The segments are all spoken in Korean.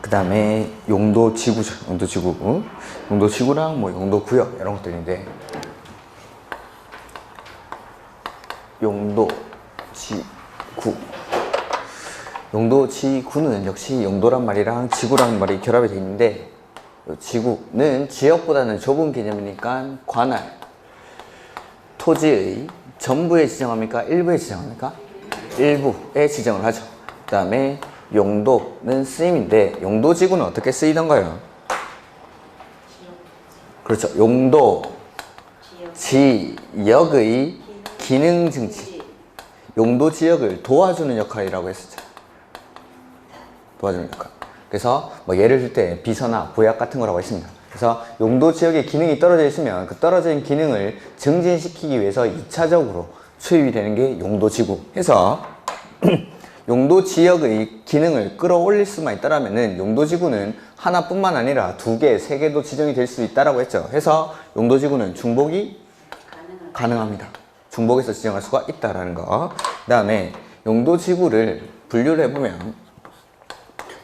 그 다음에 용도지구죠. 용도지구. 용도지구랑 뭐 용도구역 이런 것들인데, 용도지구. 용도지구는 역시 용도란 말이랑 지구라는 말이 결합이 되어 있는데, 지구는 지역보다는 좁은 개념이니까 관할, 토지의 전부에 지정합니까? 일부에 지정합니까? 일부에 지정을 하죠. 그 다음에 용도는 쓰임인데, 용도지구는 어떻게 쓰이던가요? 그렇죠. 용도, 지역의 기능 증진. 용도 지역을 도와주는 역할이라고 했었죠. 도와주는 역할. 그래서 뭐 예를 들 때 비서나 부약 같은 거라고 했습니다. 그래서 용도 지역의 기능이 떨어져 있으면 그 떨어진 기능을 증진시키기 위해서 2차적으로 투입이 되는 게 용도지구. 해서 용도 지역의 기능을 끌어올릴 수만 있다라면은 용도지구는 하나뿐만 아니라 2개, 3개도 지정이 될 수 있다라고 했죠. 해서 용도지구는 중복이 가능합니다. 중복해서 지정할 수가 있다라는 거. 그 다음에 용도지구를 분류를 해보면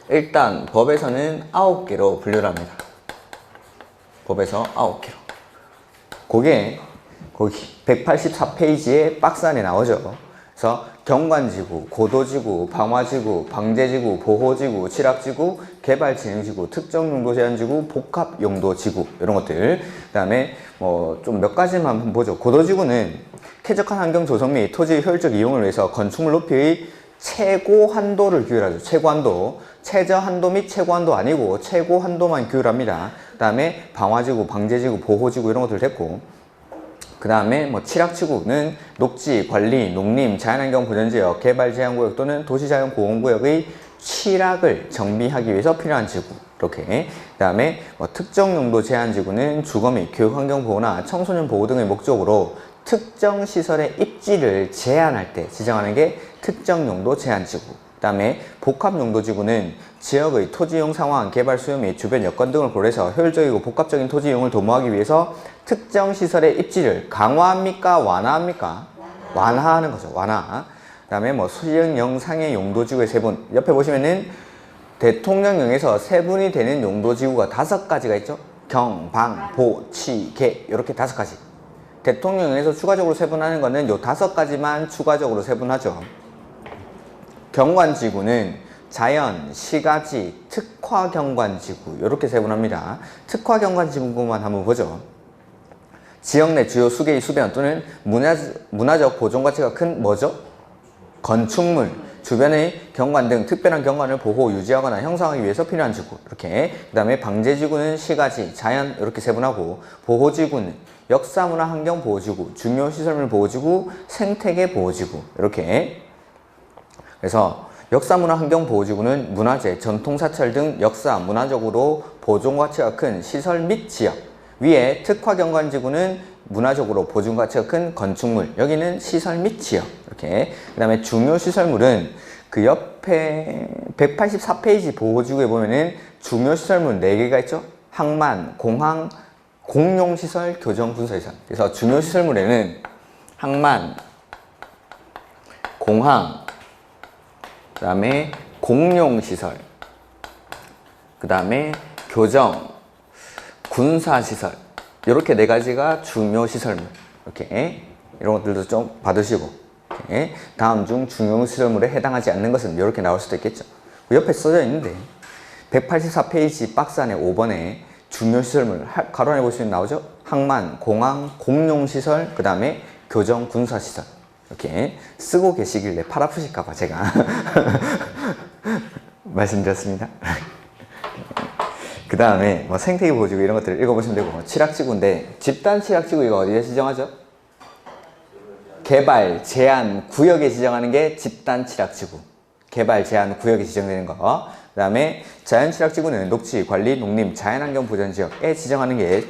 일단 법에서는 9개로 분류를 합니다. 법에서 9개로. 그게 거기 184페이지에 박스 안에 나오죠. 그래서 경관지구, 고도지구, 방화지구, 방제지구, 보호지구, 취락지구, 개발진흥지구, 특정용도제한지구, 복합용도지구 이런 것들. 그 다음에 뭐 좀 몇 가지만 한번 보죠. 고도지구는 쾌적한 환경 조성 및 토지의 효율적 이용을 위해서 건축물 높이의 최고 한도를 규율하죠. 최고 한도. 최저 한도 및 최고 한도 아니고 최고 한도만 규율합니다. 그 다음에 방화지구, 방제지구, 보호지구 이런 것들 됐고, 그 다음에 뭐 취락지구는 녹지, 관리, 농림, 자연환경 보전지역, 개발제한구역 또는 도시자연보건구역의 취락을 정비하기 위해서 필요한 지구. 이렇게. 그 다음에 뭐 특정용도 제한지구는 주거 및 교육환경보호나 청소년 보호 등의 목적으로 특정 시설의 입지를 제한할 때 지정하는 게 특정용도 제한지구. 그 다음에 복합용도지구는 지역의 토지이용 상황, 개발 수요 및 주변 여건 등을 고려해서 효율적이고 복합적인 토지 이용을 도모하기 위해서 특정 시설의 입지를 강화합니까? 완화합니까? 완화하는 거죠. 완화. 그 다음에 뭐 수령령상의 용도지구의 세분. 옆에 보시면은 대통령령에서 세분이 되는 용도지구가 5가지가 있죠. 경, 방, 보, 치, 개 이렇게 5가지. 대통령령에서 추가적으로 세분하는 거는 요 5가지만 추가적으로 세분하죠. 경관지구는 자연, 시가지, 특화경관지구 이렇게 세분합니다. 특화경관지구만 한번 보죠. 지역 내 주요 수개의 수변 또는 문화적 보존가치가 큰 뭐죠? 건축물, 주변의 경관 등 특별한 경관을 보호, 유지하거나 형성하기 위해서 필요한 지구. 이렇게. 그 다음에 방제지구는 시가지, 자연 이렇게 세분하고, 보호지구는 역사문화 환경 보호지구, 중요시설물 보호지구, 생태계 보호지구 이렇게. 그래서 역사문화 환경 보호지구는 문화재, 전통사찰 등 역사, 문화적으로 보존가치가 큰 시설 및 지역. 위에 특화경관지구는 문화적으로 보존가치가 큰 건축물. 여기는 시설 및 지역. 이렇게. 그 다음에 중요시설물은 그 옆에 184페이지 보호지구에 보면은 중요시설물 4개가 있죠. 항만, 공항, 공용시설, 교정군사시설. 그래서 중요시설물에는 항만, 공항, 그 다음에 공용시설, 그 다음에 교정, 군사시설 이렇게 4가지가 중요시설물. 이렇게 이런 것들도 좀 받으시고, 이렇게. 다음 중 중요시설물에 해당하지 않는 것은 이렇게 나올 수도 있겠죠. 옆에 써져 있는데 184페이지 박스 안에 5번에 중요시설물 가로 안에 보시면 나오죠. 항만, 공항, 공용시설, 그 다음에 교정, 군사시설 이렇게 쓰고 계시길래 팔 아프실까봐 제가 말씀드렸습니다. 그 다음에 뭐 생태계 보호지구 이런 것들을 읽어보시면 되고, 취락지구인데 집단 취락지구 이거 어디에 지정하죠? 개발 제한 구역에 지정하는 게 집단 취락지구. 개발 제한 구역에 지정되는 거. 그 다음에 자연 취락지구는 녹지, 관리, 농림, 자연환경 보전지역에 지정하는 게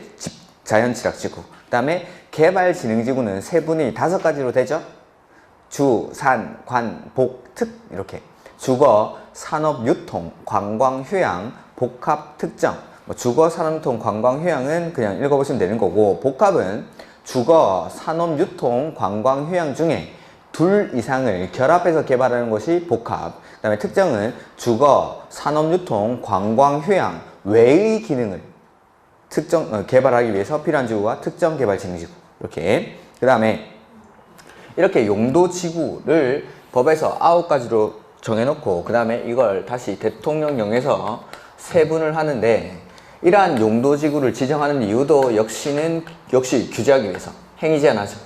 자연 취락지구. 그 다음에 개발 진흥지구는 세분이 5가지로 되죠. 주, 산, 관, 복, 특 이렇게. 주거, 산업, 유통, 관광, 휴양, 복합, 특정. 뭐 주거, 산업, 유통, 관광, 휴양은 그냥 읽어보시면 되는 거고, 복합은 주거, 산업, 유통, 관광, 휴양 중에 둘 이상을 결합해서 개발하는 것이 복합. 그 다음에 특정은 주거, 산업유통, 관광, 휴양 외의 기능을 개발하기 위해서 필요한 지구가 특정 개발 진흥지구. 이렇게. 그 다음에 이렇게 용도지구를 법에서 9가지로 정해놓고 그 다음에 이걸 다시 대통령령에서 세분을 하는데, 이러한 용도지구를 지정하는 이유도 역시 규제하기 위해서 행위 제한하죠.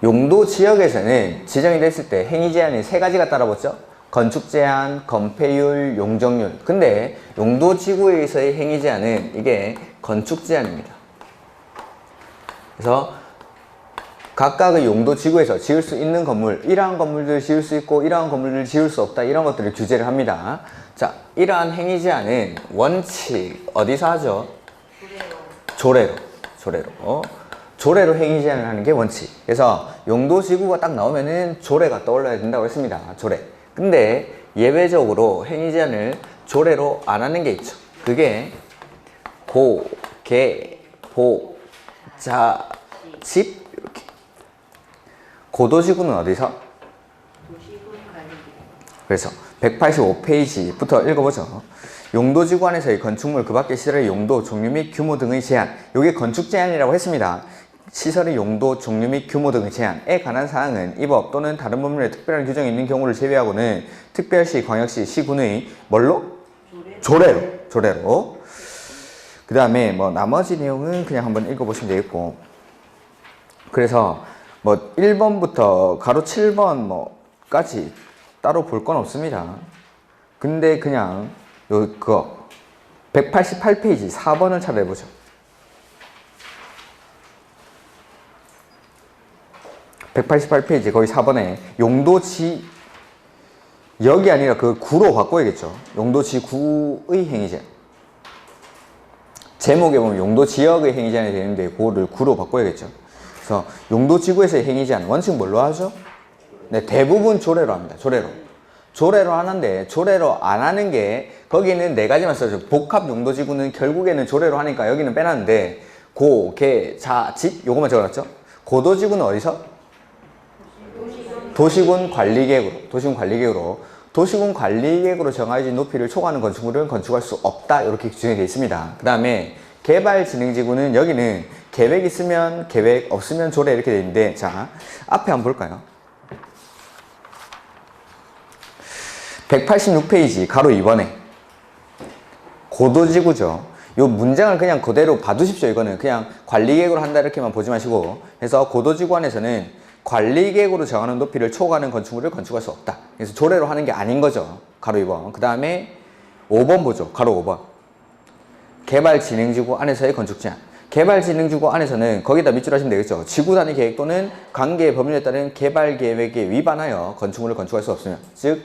용도지역에서는 지정이 됐을 때 행위 제한이 3가지가 따라붙죠. 건축 제한, 건폐율, 용적률. 근데 용도지구에서의 행위 제한은 이게 건축 제한입니다. 그래서 각각의 용도지구에서 지을 수 있는 건물, 이러한 건물들을 지을 수 있고 이러한 건물들을 지을 수 없다, 이런 것들을 규제를 합니다. 자, 이러한 행위 제한은 원칙 어디서 하죠? 조례로 행위 제한을 하는 게 원칙. 그래서 용도지구가 딱 나오면은 조례가 떠올라야 된다고 했습니다. 조례. 근데 예외적으로 행위 제한을 조례로 안 하는 게 있죠. 그게 고, 개, 보, 자, 집 이렇게. 고도지구는 어디서? 그래서 185페이지부터 읽어보죠. 용도지구 안에서의 건축물 그 밖의 시설의 용도, 종류 및 규모 등의 제한. 이게 건축 제한이라고 했습니다. 시설의 용도, 종류 및 규모 등의 제한에 관한 사항은 이 법 또는 다른 법률에 특별한 규정이 있는 경우를 제외하고는 특별시, 광역시, 시군의 뭘로? 조례로. 그 다음에 뭐 나머지 내용은 그냥 한번 읽어보시면 되겠고, 그래서 뭐 1번부터 가로 7번 뭐까지 따로 볼 건 없습니다. 근데 그냥 그거 188페이지 4번을 찾아보죠. 188페이지 거기 4번에 여기 아니라 그 구로 바꿔야겠죠. 용도지구의 행위제한. 제목에 보면 용도지역의 행위제한이 되는데 그거를 구로 바꿔야겠죠. 그래서 용도지구에서의 행위제한 원칙 뭘로 하죠? 네, 대부분 조례로 합니다. 조례로 하는데 조례로 안 하는 게 거기는 4가지만 써죠. 복합 용도지구는 결국에는 조례로 하니까 여기는 빼놨는데 고, 개, 자, 집 요거만 적어놨죠. 고도지구는 어디서? 도시군 관리계획으로 도시군 관리계획으로 정해진 높이를 초과하는 건축물은 건축할 수 없다, 이렇게 규정이 되어 있습니다. 그 다음에 개발진흥지구는 여기는 계획 있으면 계획, 없으면 조례 이렇게 되어 있는데, 자 앞에 한번 볼까요? 186페이지 가로 2번에 고도지구죠. 이 문장을 그냥 그대로 봐두십시오. 이거는 그냥 관리계획으로 한다 이렇게만 보지 마시고, 그래서 고도지구 안에서는 관리계획으로 정하는 높이를 초과하는 건축물을 건축할 수 없다. 그래서 조례로 하는 게 아닌 거죠. 가로 2번. 그 다음에 5번 보죠. 가로 5번. 개발진흥지구 안에서의 건축 제한. 개발진흥지구 안에서는 거기다 밑줄 하시면 되겠죠. 지구단위 계획 또는 관계 법률에 따른 개발계획에 위반하여 건축물을 건축할 수 없으면, 즉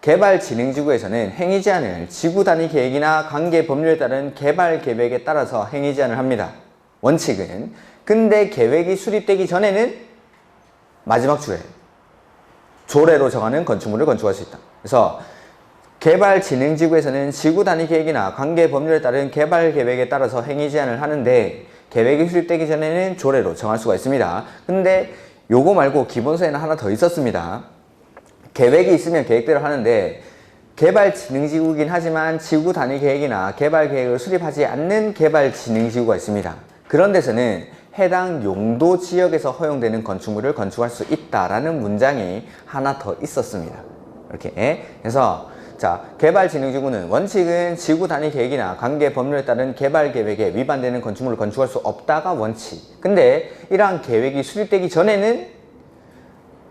개발진흥지구에서는 행위 제한을 지구단위 계획이나 관계 법률에 따른 개발계획에 따라서 행위 제한을 합니다. 원칙은. 근데 계획이 수립되기 전에는 마지막 줄에 조례로 정하는 건축물을 건축할 수 있다. 그래서 개발진흥지구에서는 지구단위 계획이나 관계 법률에 따른 개발계획에 따라서 행위 제한을 하는데 계획이 수립되기 전에는 조례로 정할 수가 있습니다. 근데 요거 말고 기본서에는 하나 더 있었습니다. 계획이 있으면 계획대로 하는데 개발진흥지구이긴 하지만 지구단위 계획이나 개발계획을 수립하지 않는 개발진흥지구가 있습니다. 그런 데서는 해당 용도 지역에서 허용되는 건축물을 건축할 수 있다라는 문장이 하나 더 있었습니다. 이렇게. 그래서 자, 개발진흥지구는 원칙은 지구단위 계획이나 관계 법률에 따른 개발계획에 위반되는 건축물을 건축할 수 없다가 원칙. 근데 이러한 계획이 수립되기 전에는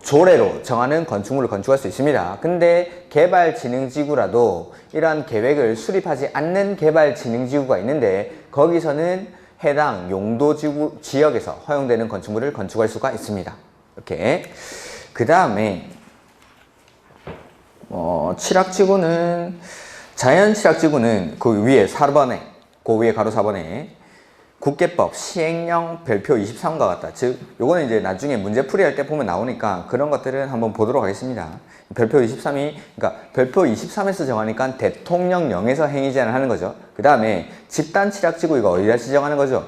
조례로 정하는 건축물을 건축할 수 있습니다. 근데 개발진흥지구라도 이러한 계획을 수립하지 않는 개발진흥지구가 있는데 거기서는 해당 용도지구 지역에서 허용되는 건축물을 건축할 수가 있습니다. 이렇게. 그 다음에 자연취락지구는 그 위에 4번에, 그 위에 가로 4번에 국계법 시행령 별표 23과 같다. 즉 요거는 이제 나중에 문제풀이 할 때 보면 나오니까 그런 것들은 한번 보도록 하겠습니다. 별표 23이, 그러니까 별표 23에서 정하니까 대통령령에서 행위 제한을 하는 거죠. 그 다음에 집단 취락지구 이거 어디다 지정하는 거죠?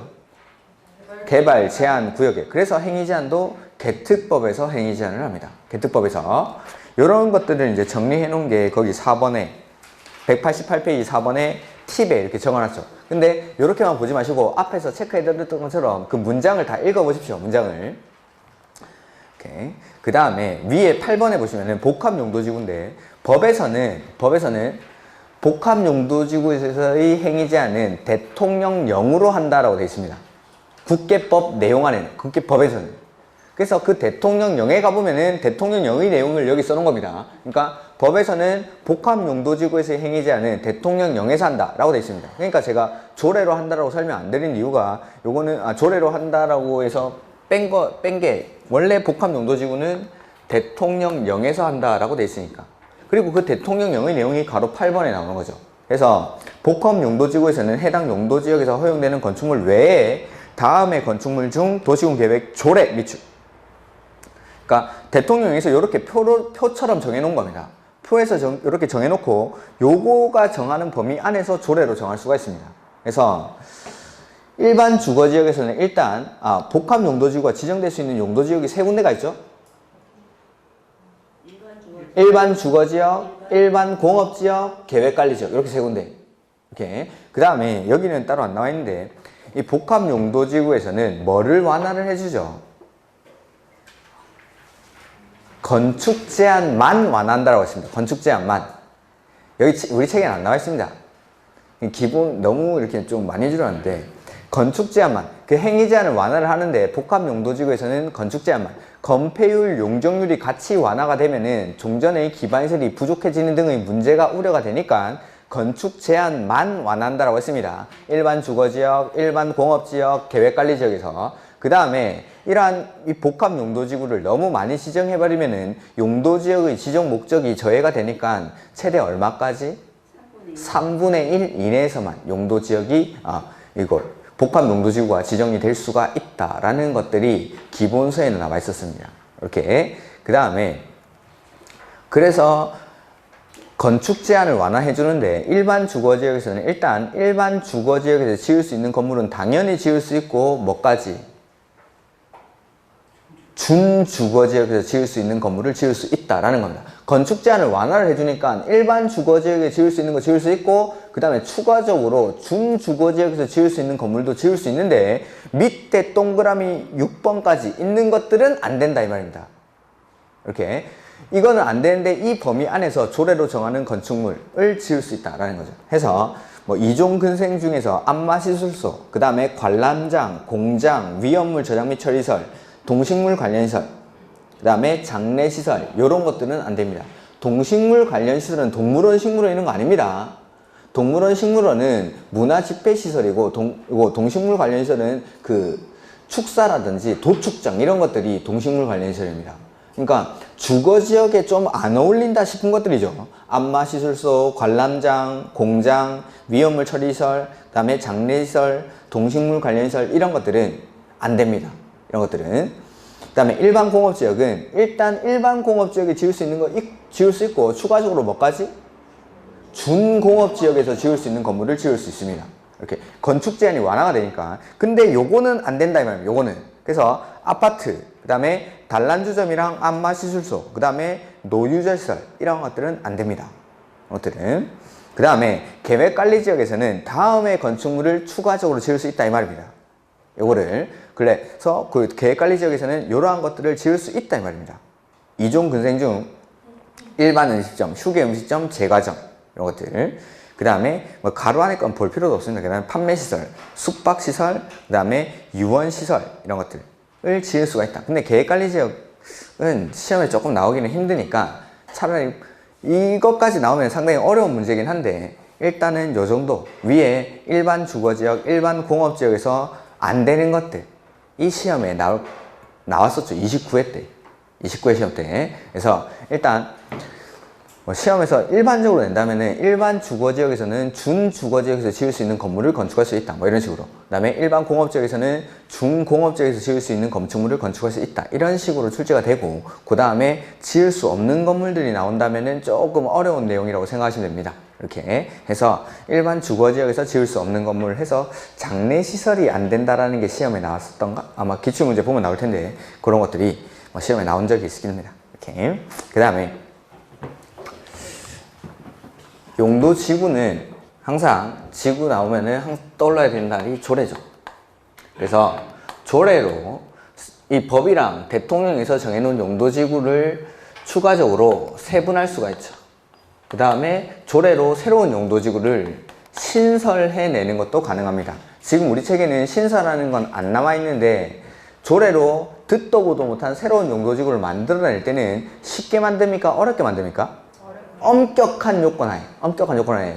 개발 제한 구역에. 그래서 행위 제한도 개특법에서 행위 제한을 합니다. 개특법에서 이런 것들을 이제 정리해 놓은 게 거기 4번에 188페이지 4번에 팁에 이렇게 적어놨죠. 근데 이렇게만 보지 마시고 앞에서 체크해 드렸던 것처럼 그 문장을 다 읽어보십시오. 문장을. 오케이. 그 다음에 위에 8번에 보시면은 복합용도지구인데 법에서는 복합용도지구에서의 행위 제한은 대통령령으로 한다라고 되어 있습니다. 국계법 내용 안에는, 국계법에서는. 그래서 그 대통령령에 가보면은 대통령령의 내용을 여기 써놓은 겁니다. 그러니까 법에서는 복합용도지구에서의 행위 제한은 대통령령에서 한다라고 되어 있습니다. 그러니까 제가 조례로 한다라고 설명 안 드린 이유가 요거는 조례로 한다라고 해서 뺀 게 원래 복합용도지구는 대통령령에서 한다라고 되어 있으니까. 그리고 그 대통령령의 내용이 가로 8번에 나오는 거죠. 그래서 복합용도지구에서는 해당 용도지역에서 허용되는 건축물 외에 다음의 건축물 중 도시군 계획 조례 미축. 그러니까 대통령령에서 이렇게 표처럼 정해놓은 겁니다. 표에서 이렇게 정해놓고 요거가 정하는 범위 안에서 조례로 정할 수가 있습니다. 그래서 일반 주거지역에서는 일단 복합용도지구가 지정될 수 있는 용도지역이 세 군데가 있죠. 일반 주거지역, 일반 공업지역, 계획관리지역 이렇게 세 군데. 이렇게. 그 다음에 여기는 따로 안 나와 있는데 이 복합용도지구에서는 뭐를 완화를 해주죠? 건축 제한만 완화한다라고 했습니다. 건축 제한만. 여기 우리 책에는 안 나와 있습니다. 기본 너무 이렇게 좀 많이 줄었는데 건축 제한만, 그 행위 제한을 완화를 하는데 복합용도지구에서는 건축 제한만, 건폐율, 용적률이 같이 완화가 되면은 종전의 기반시설이 부족해지는 등의 문제가 우려가 되니까 건축 제한만 완화한다라고 했습니다. 일반 주거지역, 일반 공업지역, 계획관리지역에서. 그 다음에 이러한 이 복합용도지구를 너무 많이 지정해버리면은 용도지역의 지정 목적이 저해가 되니까 최대 얼마까지? 3분의 1 이내에서만 용도지역이 이걸 복합용도지구가 지정이 될 수가 있다라는 것들이 기본서에는 남아 있었습니다. 이렇게. 그 다음에 그래서 건축 제한을 완화해 주는데 일반 주거지역에서는 일단 일반 주거지역에서 지을 수 있는 건물은 당연히 지을 수 있고 뭐까지? 준주거지역에서 지을 수 있는 건물을 지을 수 있다라는 겁니다. 건축 제한을 완화를 해주니까 일반 주거지역에 지을 수 있는 거 지을 수 있고 그 다음에 추가적으로 준주거지역에서 지을 수 있는 건물도 지을 수 있는데 밑에 동그라미 6번까지 있는 것들은 안 된다 이 말입니다. 이렇게. 이거는 안 되는데 이 범위 안에서 조례로 정하는 건축물을 지을 수 있다라는 거죠. 해서 뭐 이종 근생 중에서 안마시술소, 그 다음에 관람장, 공장, 위험물 저장 및 처리시설, 동식물 관련 시설, 그 다음에 장례시설 이런 것들은 안 됩니다. 동식물 관련 시설은 동물원, 식물원 이런 거 아닙니다. 동물원, 식물원은 문화집회시설이고 동식물 관련 시설은 그 축사라든지 도축장 이런 것들이 동식물 관련 시설입니다. 그러니까 주거지역에 좀 안 어울린다 싶은 것들이죠. 안마시술소, 관람장, 공장, 위험물 처리시설, 그 다음에 장례시설, 동식물 관련 시설 이런 것들은 안 됩니다. 이런 것들은. 그 다음에 일반 공업지역은 일단 일반 공업지역에 지을 수 있는 거 지을 수 있고 추가적으로 뭐까지? 준공업지역에서 지을 수 있는 건물을 지을 수 있습니다. 이렇게 건축 제한이 완화가 되니까. 근데 요거는 안 된다 이 말입니다. 요거는. 그래서 아파트, 그 다음에 단란주점이랑 안마시술소, 그 다음에 노유저시설 이런 것들은 안 됩니다. 것들은. 그 다음에 계획관리지역에서는 다음의 건축물을 추가적으로 지을 수 있다 이 말입니다. 요거를. 그래서 그 계획관리지역에서는 이러한 것들을 지을 수 있다 이 말입니다. 이종 근생 중 일반 음식점, 휴게 음식점, 제과점 이런 것들. 그 다음에 뭐 가로 안에 건 볼 필요도 없습니다. 그 다음에 판매시설, 숙박시설, 그 다음에 유원시설 이런 것들을 지을 수가 있다. 근데 계획관리지역은 시험에 조금 나오기는 힘드니까 차라리 이것까지 나오면 상당히 어려운 문제긴 한데 일단은 요 정도 위에 일반 주거지역, 일반 공업지역에서 안 되는 것들 이 시험에 나왔었죠. 29회 때. 29회 시험 때. 그래서 일단 뭐 시험에서 일반적으로 낸다면은 일반 주거지역에서는 준주거지역에서 지을 수 있는 건물을 건축할 수 있다. 뭐 이런 식으로. 그 다음에 일반 공업지역에서는 중공업지역에서 지을 수 있는 건축물을 건축할 수 있다. 이런 식으로 출제가 되고 그 다음에 지을 수 없는 건물들이 나온다면은 조금 어려운 내용이라고 생각하시면 됩니다. 이렇게 해서 일반 주거지역에서 지을 수 없는 건물을 해서 장례시설이 안 된다라는 게 시험에 나왔었던가? 아마 기출문제 보면 나올 텐데 그런 것들이 시험에 나온 적이 있습니다. 이렇게. 그 다음에 용도지구는 항상 지구 나오면은 항상 떠올라야 되는 날이 조례죠. 그래서 조례로 이 법이랑 대통령에서 정해놓은 용도지구를 추가적으로 세분할 수가 있죠. 그 다음에 조례로 새로운 용도지구를 신설해내는 것도 가능합니다. 지금 우리 책에는 신설하는 건 안 나와 있는데 조례로 듣도 보도 못한 새로운 용도지구를 만들어낼 때는 쉽게 만듭니까? 어렵게 만듭니까? 엄격한 요건 하에.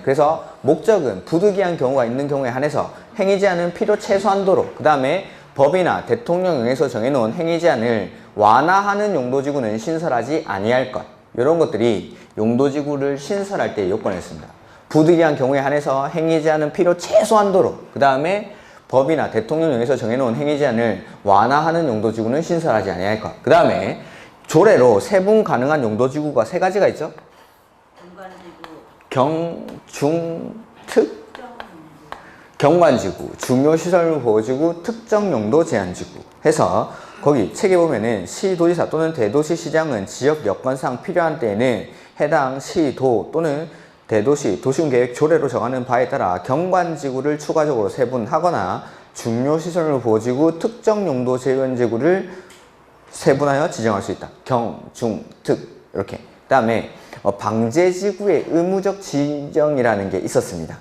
그래서 목적은 부득이한 경우가 있는 경우에 한해서 행위 제한은 필요 최소한도로, 그 다음에 법이나 대통령령에서 정해놓은 행위 제한을 완화하는 용도지구는 신설하지 아니할 것. 이런 것들이 용도지구를 신설할 때의 요건이었습니다. 부득이한 경우에 한해서 행위 제한은 필요 최소한도로, 그 다음에 법이나 대통령령에서 정해놓은 행위 제한을 완화하는 용도지구는 신설하지 아니할 것. 그 다음에 조례로 세분 가능한 용도지구가 세 가지가 있죠. 경, 중, 특? 경관지구, 중요시설 보호지구, 특정용도 제한지구 해서 거기 책에 보면은 시도지사 또는 대도시시장은 지역 여건상 필요한 때에는 해당 시도 또는 대도시 도시계획 조례로 정하는 바에 따라 경관지구를 추가적으로 세분하거나 중요시설 보호지구, 특정용도 제한지구를 세분하여 지정할 수 있다. 경, 중, 특 이렇게. 그 다음에 방제지구의 의무적 지정이라는 게 있었습니다.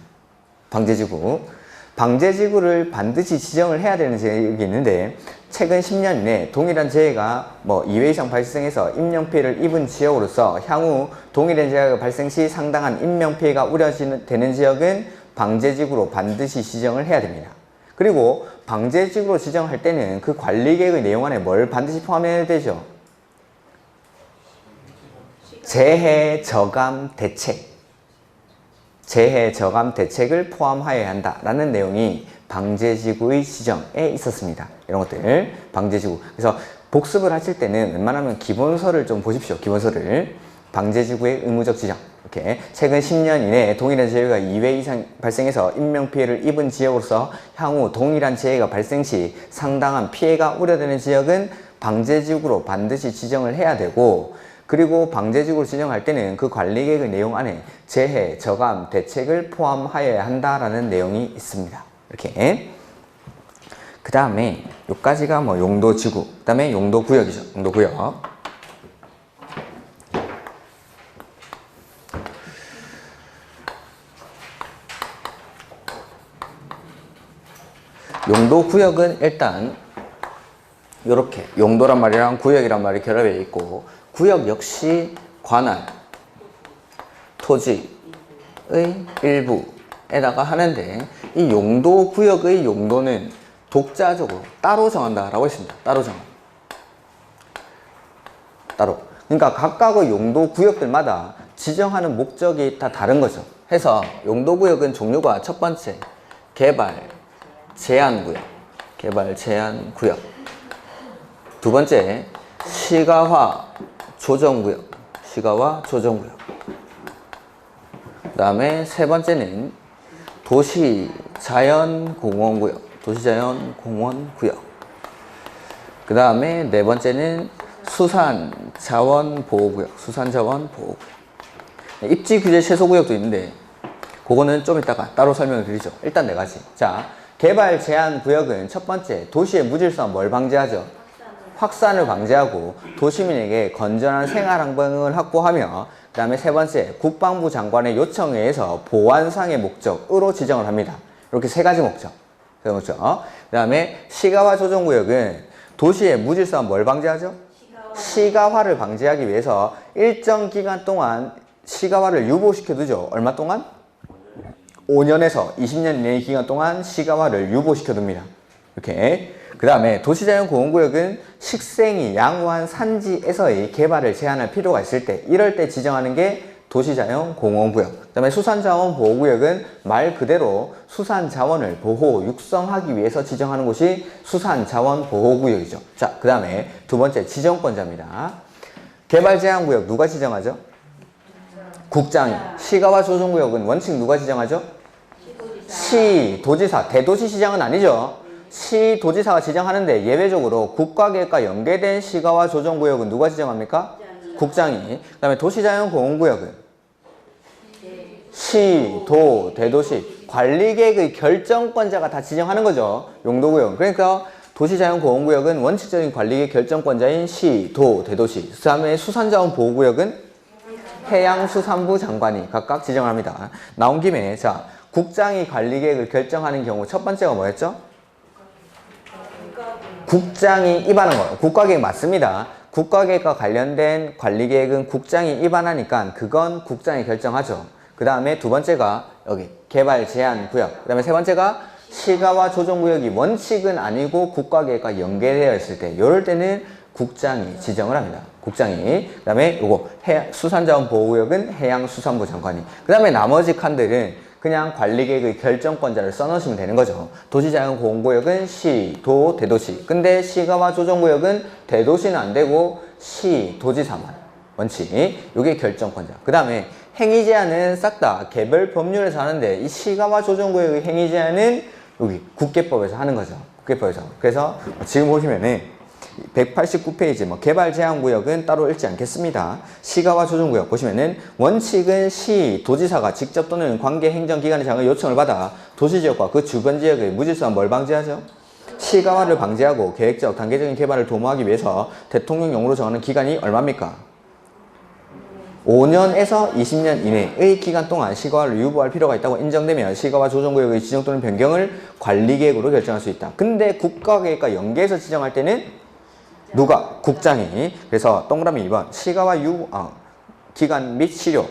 방제지구를 반드시 지정을 해야 되는 지역이 있는데 최근 10년 이내 동일한 재해가 2회 이상 발생해서 인명피해를 입은 지역으로서 향후 동일한 재해가 발생 시 상당한 인명피해가 우려되는 지역은 방제지구로 반드시 지정을 해야 됩니다. 그리고 방제지구로 지정할 때는 그 관리계획의 내용 안에 뭘 반드시 포함해야 되죠? 재해 저감 대책을 포함하여야 한다라는 내용이 방제지구의 지정에 있었습니다. 이런 것들 방제지구. 그래서 복습을 하실 때는 웬만하면 기본서를 좀 보십시오. 기본서를. 방제지구의 의무적 지정. 이렇게 최근 10년 이내에 동일한 재해가 2회 이상 발생해서 인명피해를 입은 지역으로서 향후 동일한 재해가 발생 시 상당한 피해가 우려되는 지역은 방제지구로 반드시 지정을 해야 되고, 그리고 방제지구를 지정할 때는 그 관리계획의 내용 안에 재해, 저감, 대책을 포함하여야 한다라는 내용이 있습니다. 이렇게. 그 다음에 요까지가 용도지구, 그 다음에 용도구역이죠. 용도구역. 용도구역은 일단 요렇게 용도란 말이랑 구역이란 말이 결합되어 있고, 구역 역시 관할, 토지의 일부에다가 하는데, 이 용도구역의 용도는 독자적으로 따로 정한다라고 했습니다. 따로. 그러니까 각각의 용도구역들마다 지정하는 목적이 다 다른 거죠. 해서 용도구역은 종류가 첫 번째, 개발, 제한구역. 두 번째, 시가화, 조정구역. 그 다음에 세 번째는 도시자연공원구역. 그 다음에 네 번째는 수산자원보호구역. 입지규제 최소구역도 있는데 그거는 좀 이따가 따로 설명을 드리죠. 일단 네 가지. 자, 개발 제한 구역은 첫 번째, 도시의 무질서한 뭘 방지하죠? 확산을 방지하고 도시민에게 건전한 생활 환경을 확보하며, 그 다음에 세 번째, 국방부 장관의 요청에 의해서 보안상의 목적으로 지정을 합니다. 이렇게 세 가지 목적. 그 다음에 시가화 조정구역은 도시의 무질서한 뭘 방지하죠? 시가화를 방지하기 위해서 일정 기간 동안 시가화를 유보시켜 두죠. 얼마 동안? 5년에서 20년 이내의 기간 동안 시가화를 유보시켜 둡니다. 이렇게. 그 다음에 도시자연공원구역은 식생이 양호한 산지에서의 개발을 제한할 필요가 있을 때, 이럴 때 지정하는 게 도시자연공원구역. 그 다음에 수산자원보호구역은 말 그대로 수산자원을 보호, 육성하기 위해서 지정하는 곳이 수산자원보호구역이죠. 자, 그 다음에 두 번째, 지정권자입니다. 개발제한구역 누가 지정하죠? 국장이. 시가와 조정구역은 원칙 누가 지정하죠? 시, 도지사. 대도시 시장은 아니죠. 시, 도지사가 지정하는데 예외적으로 국가계획과 연계된 시가와 조정구역은 누가 지정합니까? 국장이. 그 다음에 도시자연공원구역은 시, 도, 대도시. 관리계획의 결정권자가 다 지정하는 거죠. 용도구역. 그러니까 도시자연공원구역은 원칙적인 관리계획 결정권자인 시, 도, 대도시. 그 다음에 수산자원보호구역은 해양수산부 장관이 각각 지정을 합니다. 나온 김에 자, 국장이 관리계획을 결정하는 경우 첫 번째가 뭐였죠? 국장이 입안한 거예요. 국가계획 맞습니다. 국가계획과 관련된 관리계획은 국장이 입안하니까 그건 국장이 결정하죠. 그 다음에 두 번째가 여기 개발제한구역. 그 다음에 세 번째가 시가와 조정구역이 원칙은 아니고 국가계획과 연계되어 있을 때 이럴 때는 국장이 지정을 합니다. 국장이. 그 다음에 요거 수산자원보호구역은 해양수산부 장관이. 그 다음에 나머지 칸들은 그냥 관리계획의 결정권자를 써놓으시면 되는 거죠. 도시자연공원구역은 시, 도, 대도시. 근데 시가와 조정구역은 대도시는 안 되고 시, 도지사만. 원칙. 요게 결정권자. 그 다음에 행위제한은 싹 다 개별 법률에서 하는데 이 시가와 조정구역의 행위제한은 여기 국계법에서 하는 거죠. 국계법에서. 그래서 지금 보시면은 189페이지 개발제한구역은 따로 읽지 않겠습니다. 시가와 조정구역 보시면은 원칙은 시, 도지사가 직접 또는 관계행정기관의 장의 요청을 받아 도시지역과 그 주변 지역의 무질서한 뭘 방지하죠? 시가화를 방지하고 계획적, 단계적인 개발을 도모하기 위해서 대통령령으로 정하는 기간이 얼마입니까? 5년에서 20년 이내의 기간 동안 시가화를 유보할 필요가 있다고 인정되면 시가와 조정구역의 지정 또는 변경을 관리계획으로 결정할 수 있다. 근데 국가계획과 연계해서 지정할 때는 누가? 국장이. 그래서 동그라미 2번 시가와 기간 및 시료.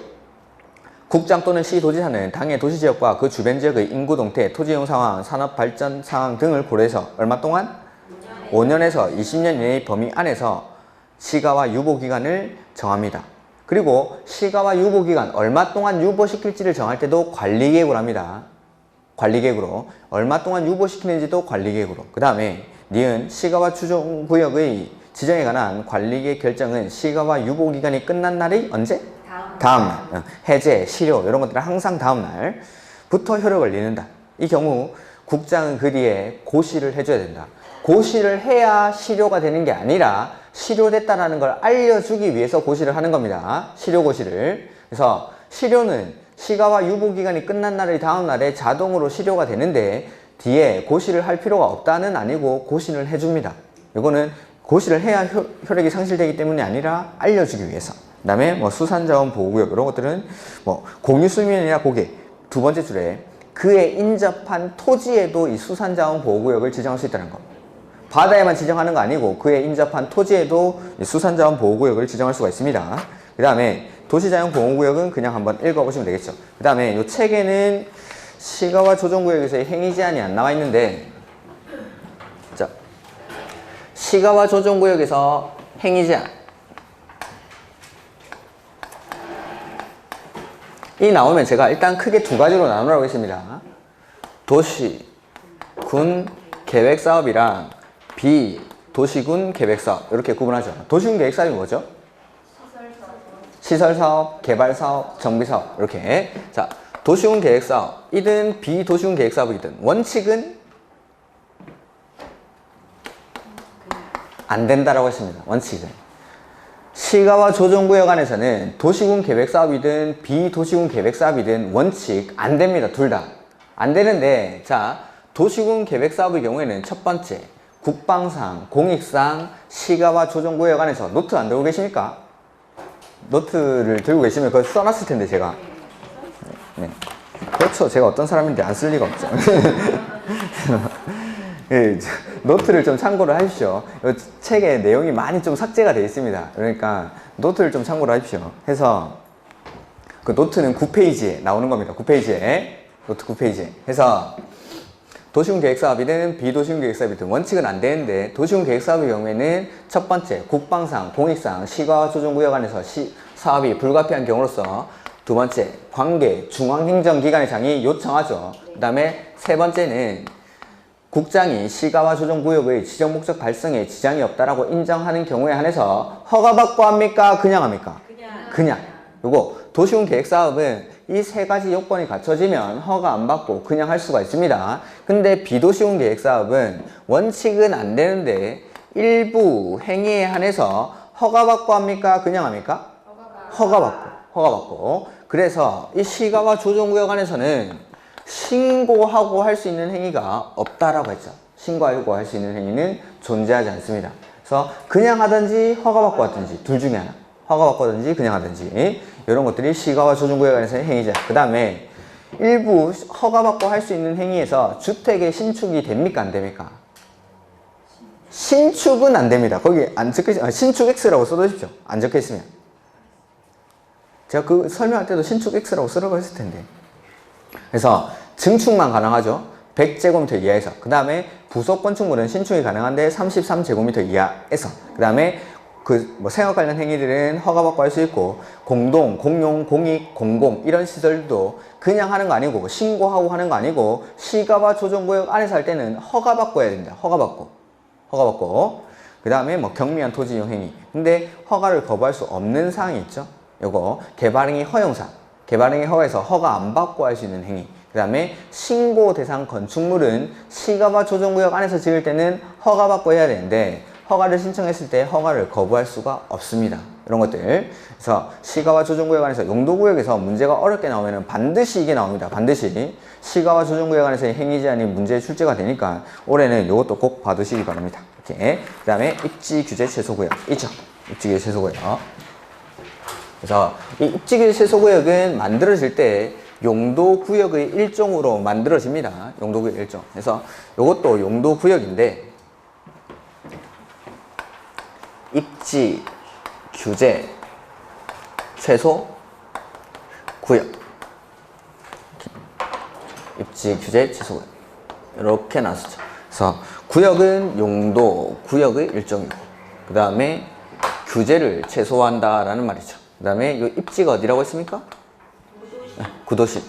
국장 또는 시도지사는 당의 도시지역과 그 주변 지역의 인구 동태, 토지이용 상황, 산업 발전 상황 등을 고려해서 얼마 동안? 5년에서 20년 이내의 범위 안에서 시가와 유보기간을 정합니다. 그리고 시가와 유보기간 얼마 동안 유보시킬지를 정할 때도 관리계획으로 합니다. 관리계획으로. 얼마 동안 유보시키는지도 관리계획으로. 그 다음에 니은 시가와 조정구역의 지정에 관한 관리계획 결정은 시가와 유보기간이 끝난 날이 언제? 다음날. 해제, 실효 이런 것들은 항상 다음날부터 효력을 잃는다. 이 경우 국장은 그 뒤에 고시를 해줘야 된다. 고시를 해야 실효가 되는 게 아니라 실효됐다라는 걸 알려주기 위해서 고시를 하는 겁니다. 실효고시를. 그래서 실효는 시가와 유보기간이 끝난 날의 다음날에 자동으로 실효가 되는데 뒤에 고시를 할 필요가 없다는 아니고 고시를 해줍니다. 이거는 고시를 해야 효력이 상실되기 때문이 아니라 알려주기 위해서. 그 다음에 수산자원보호구역 이런 것들은 공유수면이나 고개 두 번째 줄에 그에 인접한 토지에도 이 수산자원보호구역을 지정할 수 있다는 거. 바다에만 지정하는 거 아니고 그에 인접한 토지에도 수산자원보호구역을 지정할 수가 있습니다. 그 다음에 도시자연공원구역은 그냥 한번 읽어보시면 되겠죠. 그 다음에 이 책에는 시가와 조정구역에서의 행위제한이 안 나와 있는데, 자, 시가와 조정구역에서 행위제한 이 나오면 제가 일단 크게 두 가지로 나누라고 했습니다. 도시, 군 계획사업이랑 비도시군 계획사업 이렇게 구분하죠. 도시군 계획사업이 뭐죠? 시설사업, 개발사업, 정비사업 이렇게. 자, 도시군 계획사업이든 비도시군 계획사업이든 원칙은 안 된다라고 했습니다. 원칙은. 시가와 조정구역 안에서는 도시군 계획사업이든 비도시군 계획사업이든 원칙 안 됩니다. 둘 다. 안 되는데, 자, 도시군 계획사업의 경우에는 첫 번째, 국방상, 공익상, 시가와 조정구역 안에서 노트 안 들고 계십니까? 노트를 들고 계시면 그걸 써놨을 텐데, 제가. 네. 그렇죠. 제가 어떤 사람인데 안 쓸 리가 없죠. 네, 노트를 좀 참고를 하십시오. 이 책에 내용이 많이 좀 삭제가 되어 있습니다. 그러니까 노트를 좀 참고를 하십시오. 해서 그 노트는 9페이지에 나오는 겁니다. 9페이지에. 노트 9페이지에. 해서 도시군 계획사업이든 비도시군 계획사업이든 원칙은 안 되는데 도시군 계획사업의 경우에는 첫 번째, 국방상, 공익상, 시가와 조정구역 안에서 사업이 불가피한 경우로서 두 번째, 관계 중앙행정기관의 장이 요청하죠. 그 다음에 세 번째는 국장이 시가와 조정구역의 지정 목적 발생에 지장이 없다라고 인정하는 경우에 한해서 허가받고 합니까? 그냥 합니까? 그냥. 요거 도시군 계획사업은 이 세 가지 요건이 갖춰지면 허가 안 받고 그냥 할 수가 있습니다. 근데 비도시군 계획사업은 원칙은 안 되는데 일부 행위에 한해서 허가 받고 합니까? 그냥 합니까? 허가 받고. 그래서 이 시가와 조정구역 안에서는 신고하고 할 수 있는 행위가 없다라고 했죠. 신고하고 할 수 있는 행위는 존재하지 않습니다. 그래서 그냥 하든지 허가받고 하든지 둘 중에 하나. 허가받고 하든지 그냥 하든지 이런 것들이 시가와 조정구역 안에서의 행위죠. 그 다음에 일부 허가받고 할 수 있는 행위에서 주택의 신축이 됩니까? 안 됩니까? 신축은 안 됩니다. 거기 안 적혀있으면 신축 X라고 써두십시오. 안 적혀있으면. 제가 그 설명할 때도 신축 X라고 쓰라고 했을 텐데. 그래서 증축만 가능하죠. 100제곱미터 이하에서. 그 다음에 부속 건축물은 신축이 가능한데 33제곱미터 이하에서. 그 다음에 생업 관련 행위들은 허가받고 할 수 있고, 공동, 공용, 공익, 공공 이런 시설도 그냥 하는 거 아니고 신고하고 하는 거 아니고 시가와 조정구역 안에서 할 때는 허가받고 해야 됩니다. 허가받고. 그 다음에 경미한 토지 이용 행위. 근데 허가를 거부할 수 없는 사항이 있죠. 요거 개발행위 허용사항. 개발행위 허가에서 허가 안 받고 할 수 있는 행위. 그 다음에 신고 대상 건축물은 시가와 조정구역 안에서 지을 때는 허가받고 해야 되는데 허가를 신청했을 때 허가를 거부할 수가 없습니다. 이런 것들. 그래서 시가와 조정구역 안에서 용도구역에서 문제가 어렵게 나오면 반드시 이게 나옵니다. 반드시 시가와 조정구역 안에서의 행위 제한이 문제의 출제가 되니까 올해는 이것도 꼭 봐두시기 바랍니다. 이렇게. 그 다음에 입지 규제 최소구역 있죠. 입지 규제 최소구역. 그래서 이 입지 규제 최소구역은 만들어질 때 용도구역의 일종으로 만들어집니다. 용도구역 일종. 그래서 이것도 용도구역인데 입지 규제 최소 구역. 입지 규제 최소 구역. 이렇게 나왔죠. 그래서 구역은 용도 구역의 일종이고, 그 다음에 규제를 최소화한다라는 말이죠. 그 다음에 이 입지가 어디라고 했습니까? 구도심.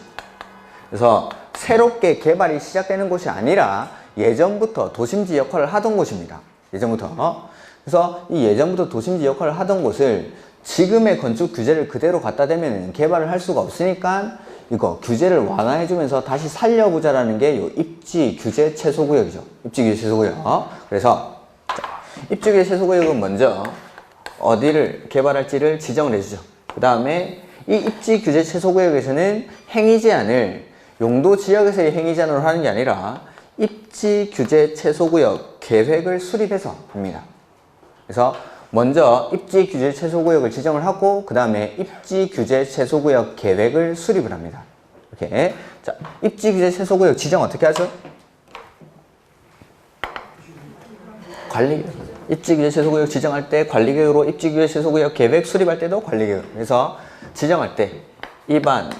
그래서 새롭게 개발이 시작되는 곳이 아니라 예전부터 도심지 역할을 하던 곳입니다. 예전부터. 그래서 이 예전부터 도심지 역할을 하던 곳을 지금의 건축 규제를 그대로 갖다 대면 개발을 할 수가 없으니까 이거 규제를 완화해주면서 다시 살려보자라는 게 이 입지 규제 최소구역이죠. 입지 규제 최소구역. 그래서 입지 규제 최소구역은 먼저 어디를 개발할지를 지정을 해주죠. 그 다음에 이 입지 규제 최소구역에서는 행위 제한을 용도 지역에서의 행위 제한으로 하는 게 아니라 입지 규제 최소구역 계획을 수립해서 합니다. 그래서 먼저 입지 규제 최소구역을 지정을 하고 그 다음에 입지 규제 최소구역 계획을 수립을 합니다. 이렇게. 자, 입지 규제 최소구역 지정 어떻게 하죠? 관리계획. 입지 규제 최소구역 지정할 때 관리계획으로 입지 규제 최소구역 계획 수립할 때도 관리계획. 그래서 지정할 때 입안,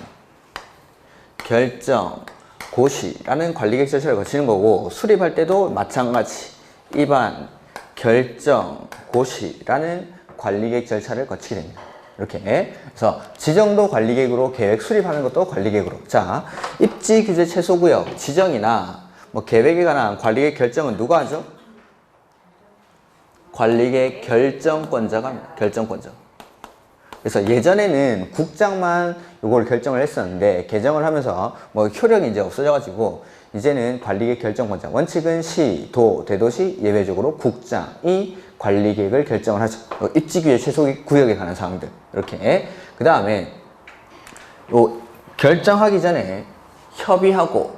결정, 고시라는 관리계획 절차를 거치는 거고, 수립할 때도 마찬가지 입안, 결정, 고시라는 관리계획 절차를 거치게 됩니다. 이렇게. 그래서 지정도 관리계획으로 계획 수립하는 것도 관리계획으로. 자, 입지 규제 최소구역 지정이나 계획에 관한 관리계획 결정은 누가 하죠? 관리계획 결정권자가 합니다. 결정권자. 그래서 예전에는 국장만 이걸 결정을 했었는데 개정을 하면서 효력이 이제 없어져가지고 이제는 관리계획 결정권자. 원칙은 시, 도, 대도시 예외적으로 국장이 관리계획을 결정을 하죠. 입지규제 최소구역에 관한 사항들. 이렇게. 그 다음에 결정하기 전에 협의하고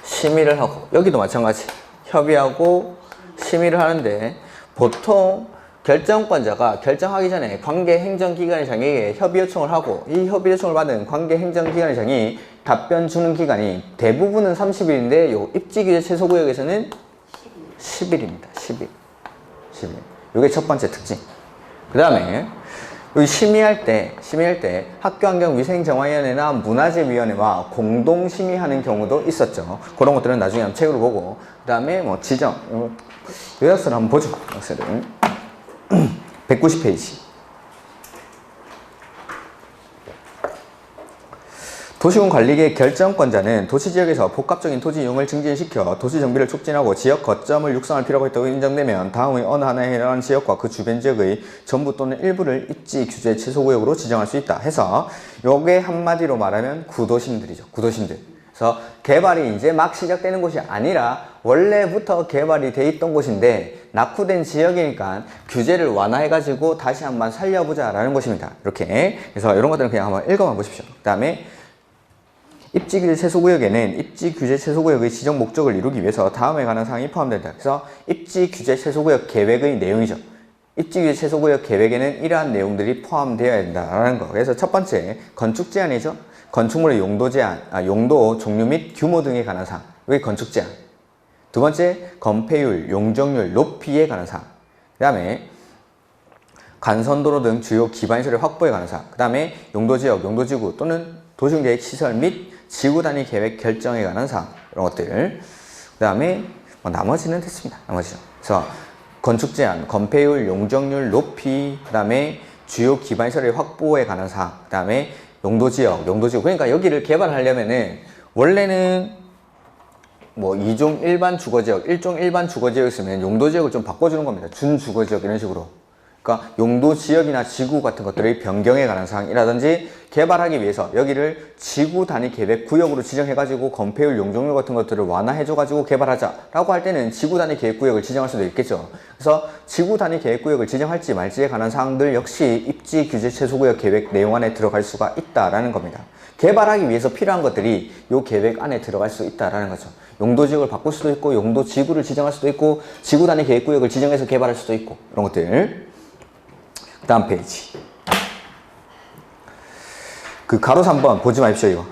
심의를 하고, 여기도 마찬가지. 협의하고 심의를 하는데 보통 결정권자가 결정하기 전에 관계행정기관장에게 협의 요청을 하고, 이 협의 요청을 받은 관계행정기관장이 답변 주는 기간이 대부분은 30일인데 요 입지규제 최소구역에서는 10일입니다. 10일. 이게 첫 번째 특징. 그 다음에 여기 심의할 때 학교환경위생정화위원회나 문화재위원회와 공동 심의하는 경우도 있었죠. 그런 것들은 나중에 한번 책으로 보고, 그 다음에 지정. 요약서를 한번 보죠. 요약서를. 190페이지. 도시군 관리계획 결정권자는 도시지역에서 복합적인 토지 이용을 증진시켜 도시정비를 촉진하고 지역 거점을 육성할 필요가 있다고 인정되면 다음의 어느 하나에 해당하는 지역과 그 주변 지역의 전부 또는 일부를 입지 규제 최소구역으로 지정할 수 있다 해서 요게 한마디로 말하면 구도심들이죠. 구도심들. 그래서 개발이 이제 막 시작되는 곳이 아니라 원래부터 개발이 돼 있던 곳인데 낙후된 지역이니까 규제를 완화해가지고 다시 한번 살려보자 라는 것입니다. 이렇게. 그래서 이런 것들은 그냥 한번 읽어만 보십시오. 그 다음에 입지규제 최소구역에는 입지규제 최소구역의 지정 목적을 이루기 위해서 다음에 관한 사항이 포함된다. 그래서 입지규제 최소구역 계획의 내용이죠. 입지규제 최소구역 계획에는 이러한 내용들이 포함되어야 된다는 거. 그래서 첫 번째, 건축 제한이죠. 건축물의 용도 제한, 용도, 종류 및 규모 등에 관한 사항. 여기 건축 제한. 두 번째, 건폐율, 용적률, 높이에 관한 사항. 그 다음에 간선도로 등 주요 기반시설의 확보에 관한 사항. 그 다음에 용도지역, 용도지구 또는 도시계획 시설 및 지구 단위 계획 결정에 관한 사항. 이런 것들. 그 다음에 나머지는 됐습니다. 나머지는. 그래서 건축 제한, 건폐율, 용적률, 높이, 그 다음에 주요 기반시설의 확보에 관한 사항. 그 다음에 용도지역, 용도지구. 그러니까 여기를 개발하려면은 원래는 뭐 2종 일반 주거지역, 1종 일반 주거지역이었으면 용도지역을 좀 바꿔주는 겁니다. 준주거지역 이런 식으로. 그러니까 용도지역이나 지구 같은 것들의 변경에 관한 사항이라든지 개발하기 위해서 여기를 지구 단위 계획 구역으로 지정해가지고 건폐율, 용적률 같은 것들을 완화해줘가지고 개발하자라고 할 때는 지구 단위 계획 구역을 지정할 수도 있겠죠. 그래서 지구 단위 계획 구역을 지정할지 말지에 관한 사항들 역시 입지 규제 최소구역 계획 내용 안에 들어갈 수가 있다라는 겁니다. 개발하기 위해서 필요한 것들이 이 계획 안에 들어갈 수 있다라는 거죠. 용도지역을 바꿀 수도 있고 용도지구를 지정할 수도 있고 지구 단위 계획 구역을 지정해서 개발할 수도 있고 이런 것들. 다음 페이지. 그 가로 3번 보지 마십시오, 이거.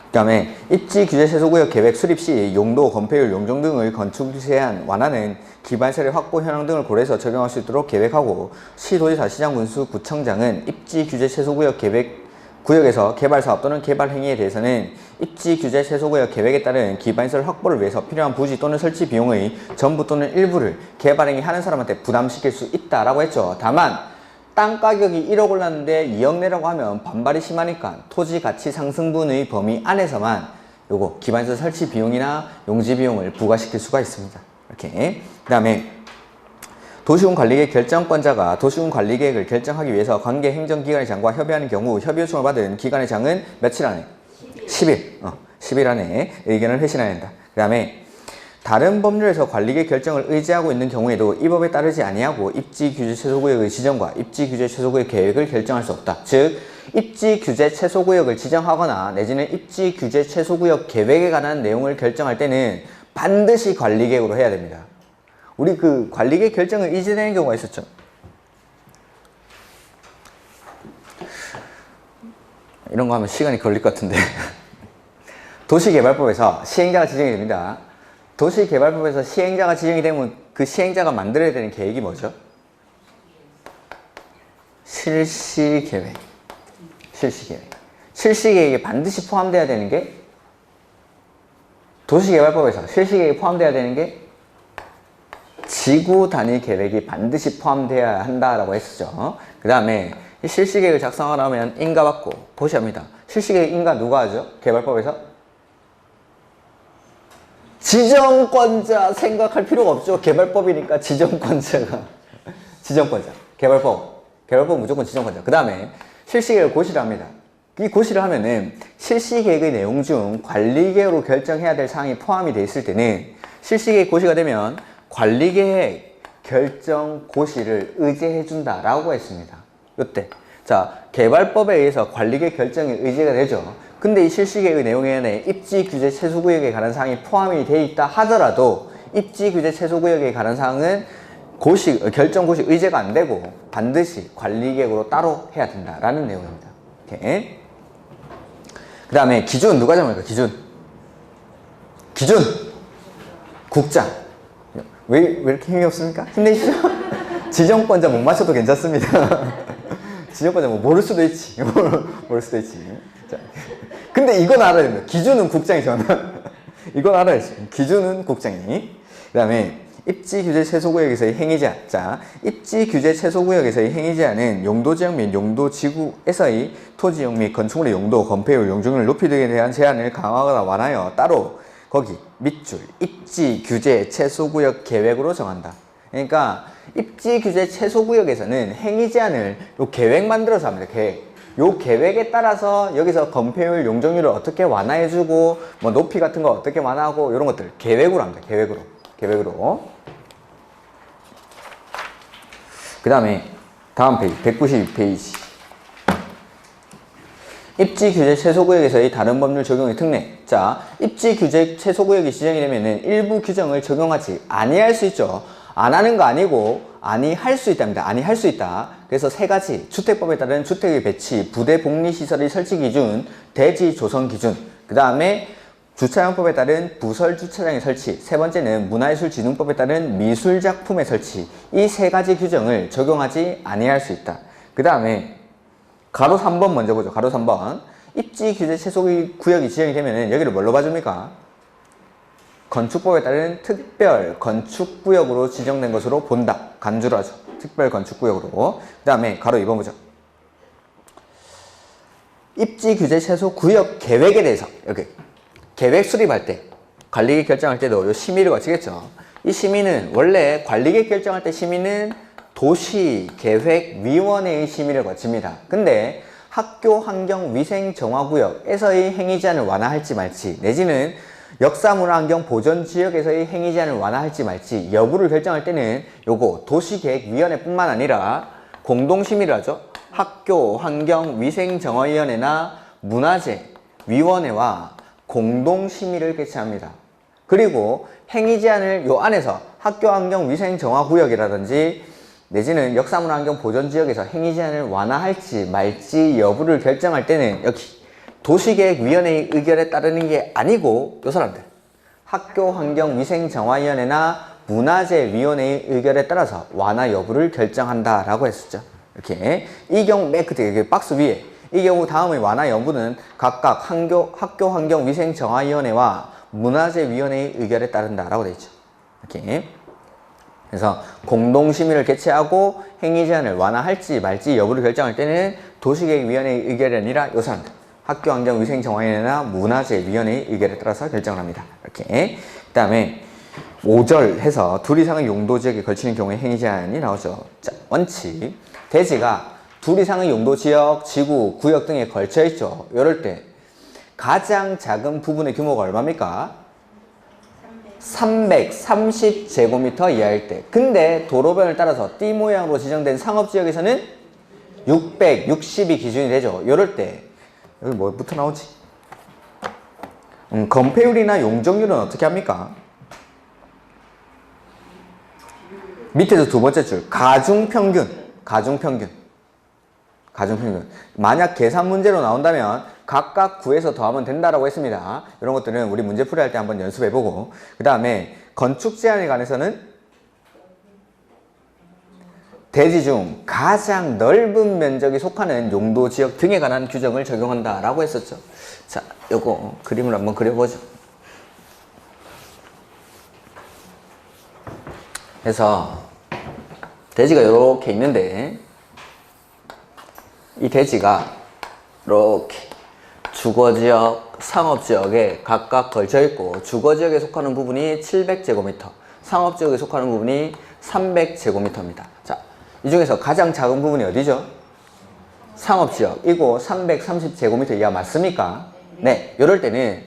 그 다음에 입지 규제 최소구역 계획 수립 시 용도, 건폐율, 용적 등의 건축 제한 완화는 기반시설의 확보 현황 등을 고려해서 적용할 수 있도록 계획하고 시도지사, 시장, 군수, 구청장은 입지 규제 최소구역 계획 구역에서 개발사업 또는 개발 행위에 대해서는 입지 규제 최소구역 계획에 따른 기반시설 확보를 위해서 필요한 부지 또는 설치 비용의 전부 또는 일부를 개발 행위 하는 사람한테 부담시킬 수 있다라고 했죠. 다만 땅 가격이 1억 올랐는데 2억 내라고 하면 반발이 심하니까 토지 가치 상승분의 범위 안에서만 요거 기반시설 설치 비용이나 용지 비용을 부과시킬 수가 있습니다. 이렇게. 그 다음에 도시군 관리계획 결정권자가 도시군 관리계획을 결정하기 위해서 관계 행정기관의 장과 협의하는 경우 협의 요청을 받은 기관의 장은 며칠 안에? 10일. 10일 안에 의견을 회신해야 한다. 그 다음에 다른 법률에서 관리계획 결정을 의지하고 있는 경우에도 이 법에 따르지 아니하고 입지규제 최소구역의 지정과 입지규제 최소구역 계획을 결정할 수 없다. 즉 입지규제 최소구역을 지정하거나 내지는 입지규제 최소구역 계획에 관한 내용을 결정할 때는 반드시 관리계획으로 해야 됩니다. 우리 그 관리계획 결정을 의지되는 경우가 있었죠. 이런 거 하면 시간이 걸릴 것 같은데. 도시개발법에서 시행자가 지정이 됩니다. 도시개발법에서 시행자가 지정이 되면 그 시행자가 만들어야 되는 계획이 뭐죠? 실시계획. 실시계획. 실시계획에 반드시 포함되어야 되는 게 도시개발법에서 실시계획에 포함되어야 되는 게 지구 단위 계획이 반드시 포함되어야 한다라고 했었죠. 그 다음에 실시계획을 작성하려면 인가 받고 보셔야 합니다. 실시계획 인가 누가 하죠? 개발법에서? 지정권자 생각할 필요가 없죠. 개발법이니까 지정권자가. 지정권자. 개발법 무조건 지정권자. 그 다음에 실시계획을 고시를 합니다. 이 고시를 하면은 실시계획의 내용 중 관리계획으로 결정해야 될 사항이 포함이 되어 있을 때는 실시계획 고시가 되면 관리계획 결정 고시를 의제해준다 라고 했습니다. 요때. 자, 개발법에 의해서 관리계획 결정이 의제가 되죠. 근데 이 실시계획의 내용에는 입지규제 최소구역에 관한 사항이 포함이 되어 있다 하더라도 입지규제 최소구역에 관한 사항은 결정 고시 의제가 안 되고 반드시 관리계획으로 따로 해야 된다라는 내용입니다. 이렇게. 그 다음에 기준 누가 정합니까? 기준 국장. 왜 이렇게 힘이 없습니까? 힘내시죠. 지정권자 못 맞춰도 괜찮습니다. 지정권자 뭐 모를 수도 있지. 모를 수도 있지. 자, 근데 이건 알아야 됩니다. 기준은 국장이 정한다. 이건 알아야지. 기준은 국장이. 그 다음에 입지 규제 최소 구역에서의 행위 제한. 자, 입지 규제 최소 구역에서의 행위 제한은 용도 지역 및 용도 지구에서의 토지용 및 건축물의 용도, 건폐율, 용적률 높이 등에 대한 제한을 강화하거나 완화하여 따로 거기 밑줄 입지 규제 최소 구역 계획으로 정한다. 그러니까 입지 규제 최소 구역에서는 행위 제한을 요 계획 만들어서 합니다. 계획. 요 계획에 따라서 여기서 건폐율, 용적률을 어떻게 완화해주고 뭐 높이 같은 거 어떻게 완화하고 이런 것들 계획으로 합니다. 계획으로. 그 다음에 다음 페이지 192페이지 입지 규제 최소 구역에서의 다른 법률 적용의 특례. 자, 입지 규제 최소 구역이 지정이 되면은 일부 규정을 적용하지 아니할 수 있죠. 안 하는 거 아니고 아니할 수 있답니다. 아니할 수 있다. 그래서 세 가지 주택법에 따른 주택의 배치, 부대 복리시설의 설치 기준, 대지 조성 기준, 그 다음에 주차장법에 따른 부설 주차장의 설치, 세 번째는 문화예술진흥법에 따른 미술작품의 설치. 이 세 가지 규정을 적용하지 아니할 수 있다. 그 다음에 가로 3번 먼저 보죠. 가로 3번. 입지 규제 최소 구역이 지정이 되면은 여기를 뭘로 봐줍니까? 건축법에 따른 특별 건축구역으로 지정된 것으로 본다. 간주로 하죠. 특별 건축구역으로. 그 다음에 가로 2번 보죠. 입지 규제 최소 구역 계획에 대해서 여기 계획 수립할 때 관리계획 결정할 때도 요 심의를 거치겠죠. 이 심의는 원래 관리계획 결정할 때 심의는 도시계획위원회의 심의를 거칩니다. 근데 학교 환경 위생 정화구역에서의 행위 제한을 완화할지 말지 내지는 역사문화환경 보전지역에서의 행위 제한을 완화할지 말지 여부를 결정할 때는 요거 도시계획위원회뿐만 아니라 공동심의를 하죠. 학교 환경위생정화위원회나 문화재위원회와 공동심의를 개최합니다. 그리고 행위 제한을 요 안에서 학교환경위생정화구역이라든지 내지는 역사문화환경 보전지역에서 행위 제한을 완화할지 말지 여부를 결정할 때는 여기 도시계획위원회의 의결에 따르는 게 아니고 요 사람들 학교환경위생정화위원회나 문화재위원회의 의결에 따라서 완화 여부를 결정한다라고 했었죠. 이렇게 이 경우 맨 끝에 여기 박스 위에 이 경우 다음의 완화 여부는 각각 학교환경위생정화위원회와 문화재위원회의 의결에 따른다라고 되어 있죠. 이렇게 그래서 공동심의를 개최하고 행위 제한을 완화할지 말지 여부를 결정할 때는 도시계획위원회의 의결이 아니라 요 사람들 학교환경위생정화위원회나 문화재위원회의 의결에 따라서 결정을 합니다. 이렇게 그 다음에 5절 해서 둘 이상의 용도지역에 걸치는 경우에 행위 제한이 나오죠. 자, 원칙 대지가 둘 이상의 용도지역, 지구, 구역 등에 걸쳐 있죠. 이럴 때 가장 작은 부분의 규모가 얼마입니까? 330제곱미터 이하일 때. 근데 도로변을 따라서 띠 모양으로 지정된 상업지역에서는 660이 기준이 되죠. 이럴 때 여기 뭐부터 나오지? 건폐율이나 용적률은 어떻게 합니까? 밑에서 두 번째 줄 가중평균. 만약 계산 문제로 나온다면 각각 구해서 더하면 된다라고 했습니다. 이런 것들은 우리 문제 풀이할 때 한번 연습해보고 그 다음에 건축 제한에 관해서는 대지 중 가장 넓은 면적이 속하는 용도 지역 등에 관한 규정을 적용한다라고 했었죠. 자, 요거 그림을 한번 그려보죠. 그래서 대지가 이렇게 있는데 이 대지가 이렇게 주거지역, 상업지역에 각각 걸쳐있고 주거지역에 속하는 부분이 700제곱미터, 상업지역에 속하는 부분이 300제곱미터입니다. 자, 이 중에서 가장 작은 부분이 어디죠? 상업지역. 이거 330제곱미터 이하 맞습니까? 네. 이럴 때는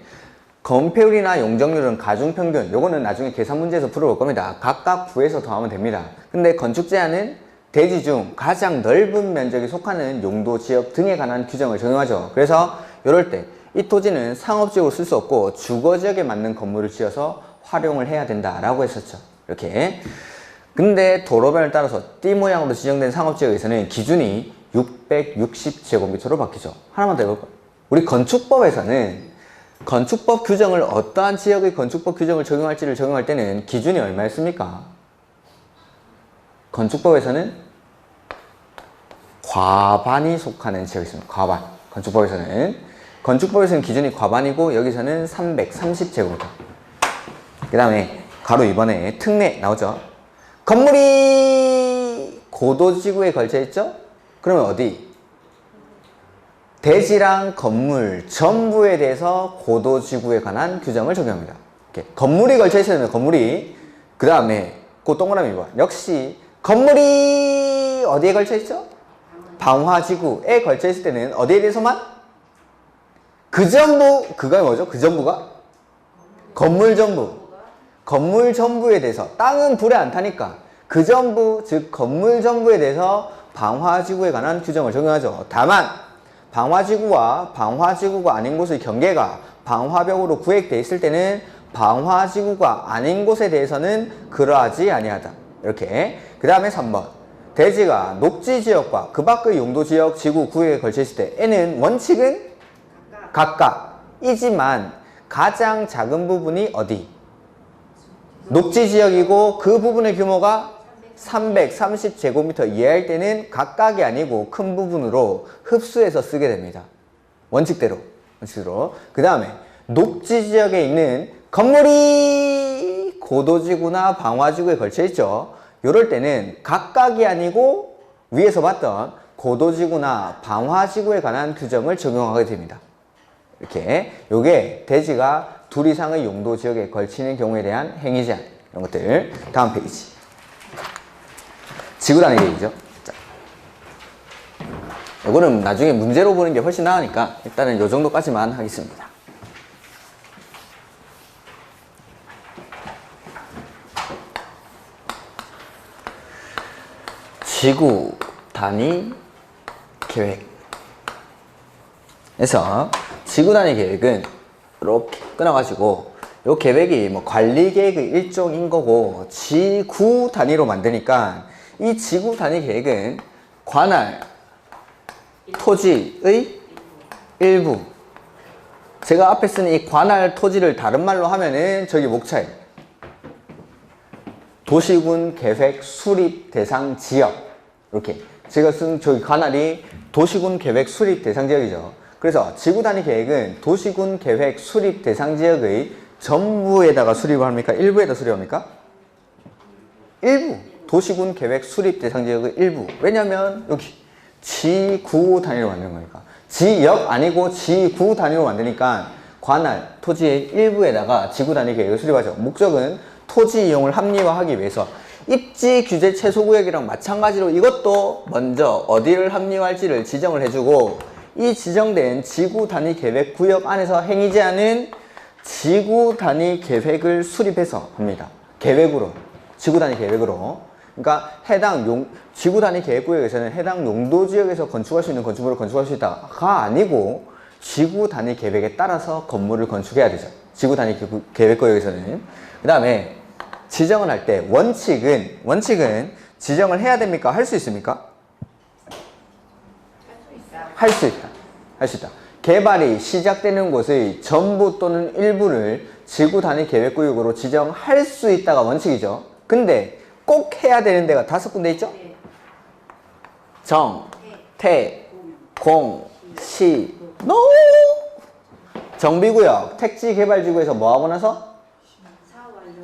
건폐율이나 용적률은 가중평균, 요거는 나중에 계산 문제에서 풀어볼 겁니다. 각각 구해서 더하면 됩니다. 근데 건축 제한은 대지 중 가장 넓은 면적이 속하는 용도 지역 등에 관한 규정을 적용하죠. 그래서 이럴 때 이 토지는 상업지역으로 쓸 수 없고 주거지역에 맞는 건물을 지어서 활용을 해야 된다라고 했었죠. 이렇게. 근데 도로변을 따라서 띠 모양으로 지정된 상업지역에서는 기준이 660제곱미터로 바뀌죠. 하나만 더 해볼까요? 우리 건축법에서는 건축법 규정을 어떠한 지역의 건축법 규정을 적용할지를 적용할 때는 기준이 얼마였습니까? 건축법에서는 과반이 속하는 지역이 있습니다. 과반. 건축법에서는 기준이 과반이고 여기서는 330제곱미터. 그 다음에 가로 2번에 특례 나오죠. 건물이 고도지구에 걸쳐 있죠? 그러면 어디? 대지랑 건물 전부에 대해서 고도지구에 관한 규정을 적용합니다. 이렇게. 건물이 걸쳐 있으면 건물이, 그 다음에 그 동그라미 봐. 역시 건물이 어디에 걸쳐 있죠? 방화지구에 걸쳐 있을 때는 어디에 대해서만? 그 전부, 그가 뭐죠? 그 전부가? 건물 전부. 건물 전부에 대해서. 땅은 불에 안 타니까 그 전부, 즉 건물 전부에 대해서 방화지구에 관한 규정을 적용하죠. 다만 방화지구와 방화지구가 아닌 곳의 경계가 방화벽으로 구획되어 있을 때는 방화지구가 아닌 곳에 대해서는 그러하지 아니하다. 이렇게. 그 다음에 3번. 대지가 녹지지역과 그 밖의 용도지역 지구 구획에 걸쳐 있을 때 N은 원칙은 각각이지만 가장 작은 부분이 어디? 녹지지역이고 그 부분의 규모가 330제곱미터 이하일 때는 각각이 아니고 큰 부분으로 흡수해서 쓰게 됩니다. 원칙대로. 그 다음에 녹지지역에 있는 건물이 고도지구나 방화지구에 걸쳐 있죠. 이럴 때는 각각이 아니고 위에서 봤던 고도지구나 방화지구에 관한 규정을 적용하게 됩니다. 이렇게. 요게 대지가 둘 이상의 용도지역에 걸치는 경우에 대한 행위제한, 이런 것들. 다음 페이지. 지구단위 계획이죠. 자, 요거는 나중에 문제로 보는 게 훨씬 나으니까 일단은 요 정도까지만 하겠습니다. 지구 단위 계획. 그래서 지구 단위 계획은 이렇게 끊어가지고 요 계획이 뭐 관리 계획의 일종인 거고 지구 단위로 만드니까 이 지구 단위 계획은 관할 토지의 일부. 제가 앞에 쓴 이 관할 토지를 다른 말로 하면은 저기 목차에 도시군 계획 수립 대상 지역, 이렇게 제가 쓴 저기 관할이 도시군 계획 수립 대상 지역이죠. 그래서 지구 단위 계획은 도시군 계획 수립 대상 지역의 전부에다가 수립을 합니까? 일부에다 수립합니까? 일부. 도시군 계획 수립 대상 지역의 일부. 왜냐면 여기 지구 단위로 만드는 거니까. 지역 아니고 지구 단위로 만드니까 관할 토지의 일부에다가 지구 단위 계획을 수립하죠. 목적은 토지 이용을 합리화하기 위해서. 입지 규제 최소 구역이랑 마찬가지로 이것도 먼저 어디를 합리화할지를 지정을 해주고, 이 지정된 지구 단위 계획 구역 안에서 행위 제한은 지구 단위 계획을 수립해서 합니다. 계획으로. 지구 단위 계획으로. 그러니까 해당 지구 단위 계획 구역에서는 해당 용도 지역에서 건축할 수 있는 건축물을 건축할 수 있다가 아니고 지구 단위 계획에 따라서 건물을 건축해야 되죠. 지구 단위 계획 구역에서는. 그 다음에 지정을 할 때 원칙은 지정을 해야 됩니까? 할 수 있습니까? 할 수 있다. 개발이 시작되는 곳의 전부 또는 일부를 지구 단위 계획 구역으로 지정할 수 있다가 원칙이죠. 근데 꼭 해야 되는 데가 5군데 있죠? 정, 태, 공, 시, 노! 정비구역, 택지개발지구에서 뭐하고 나서?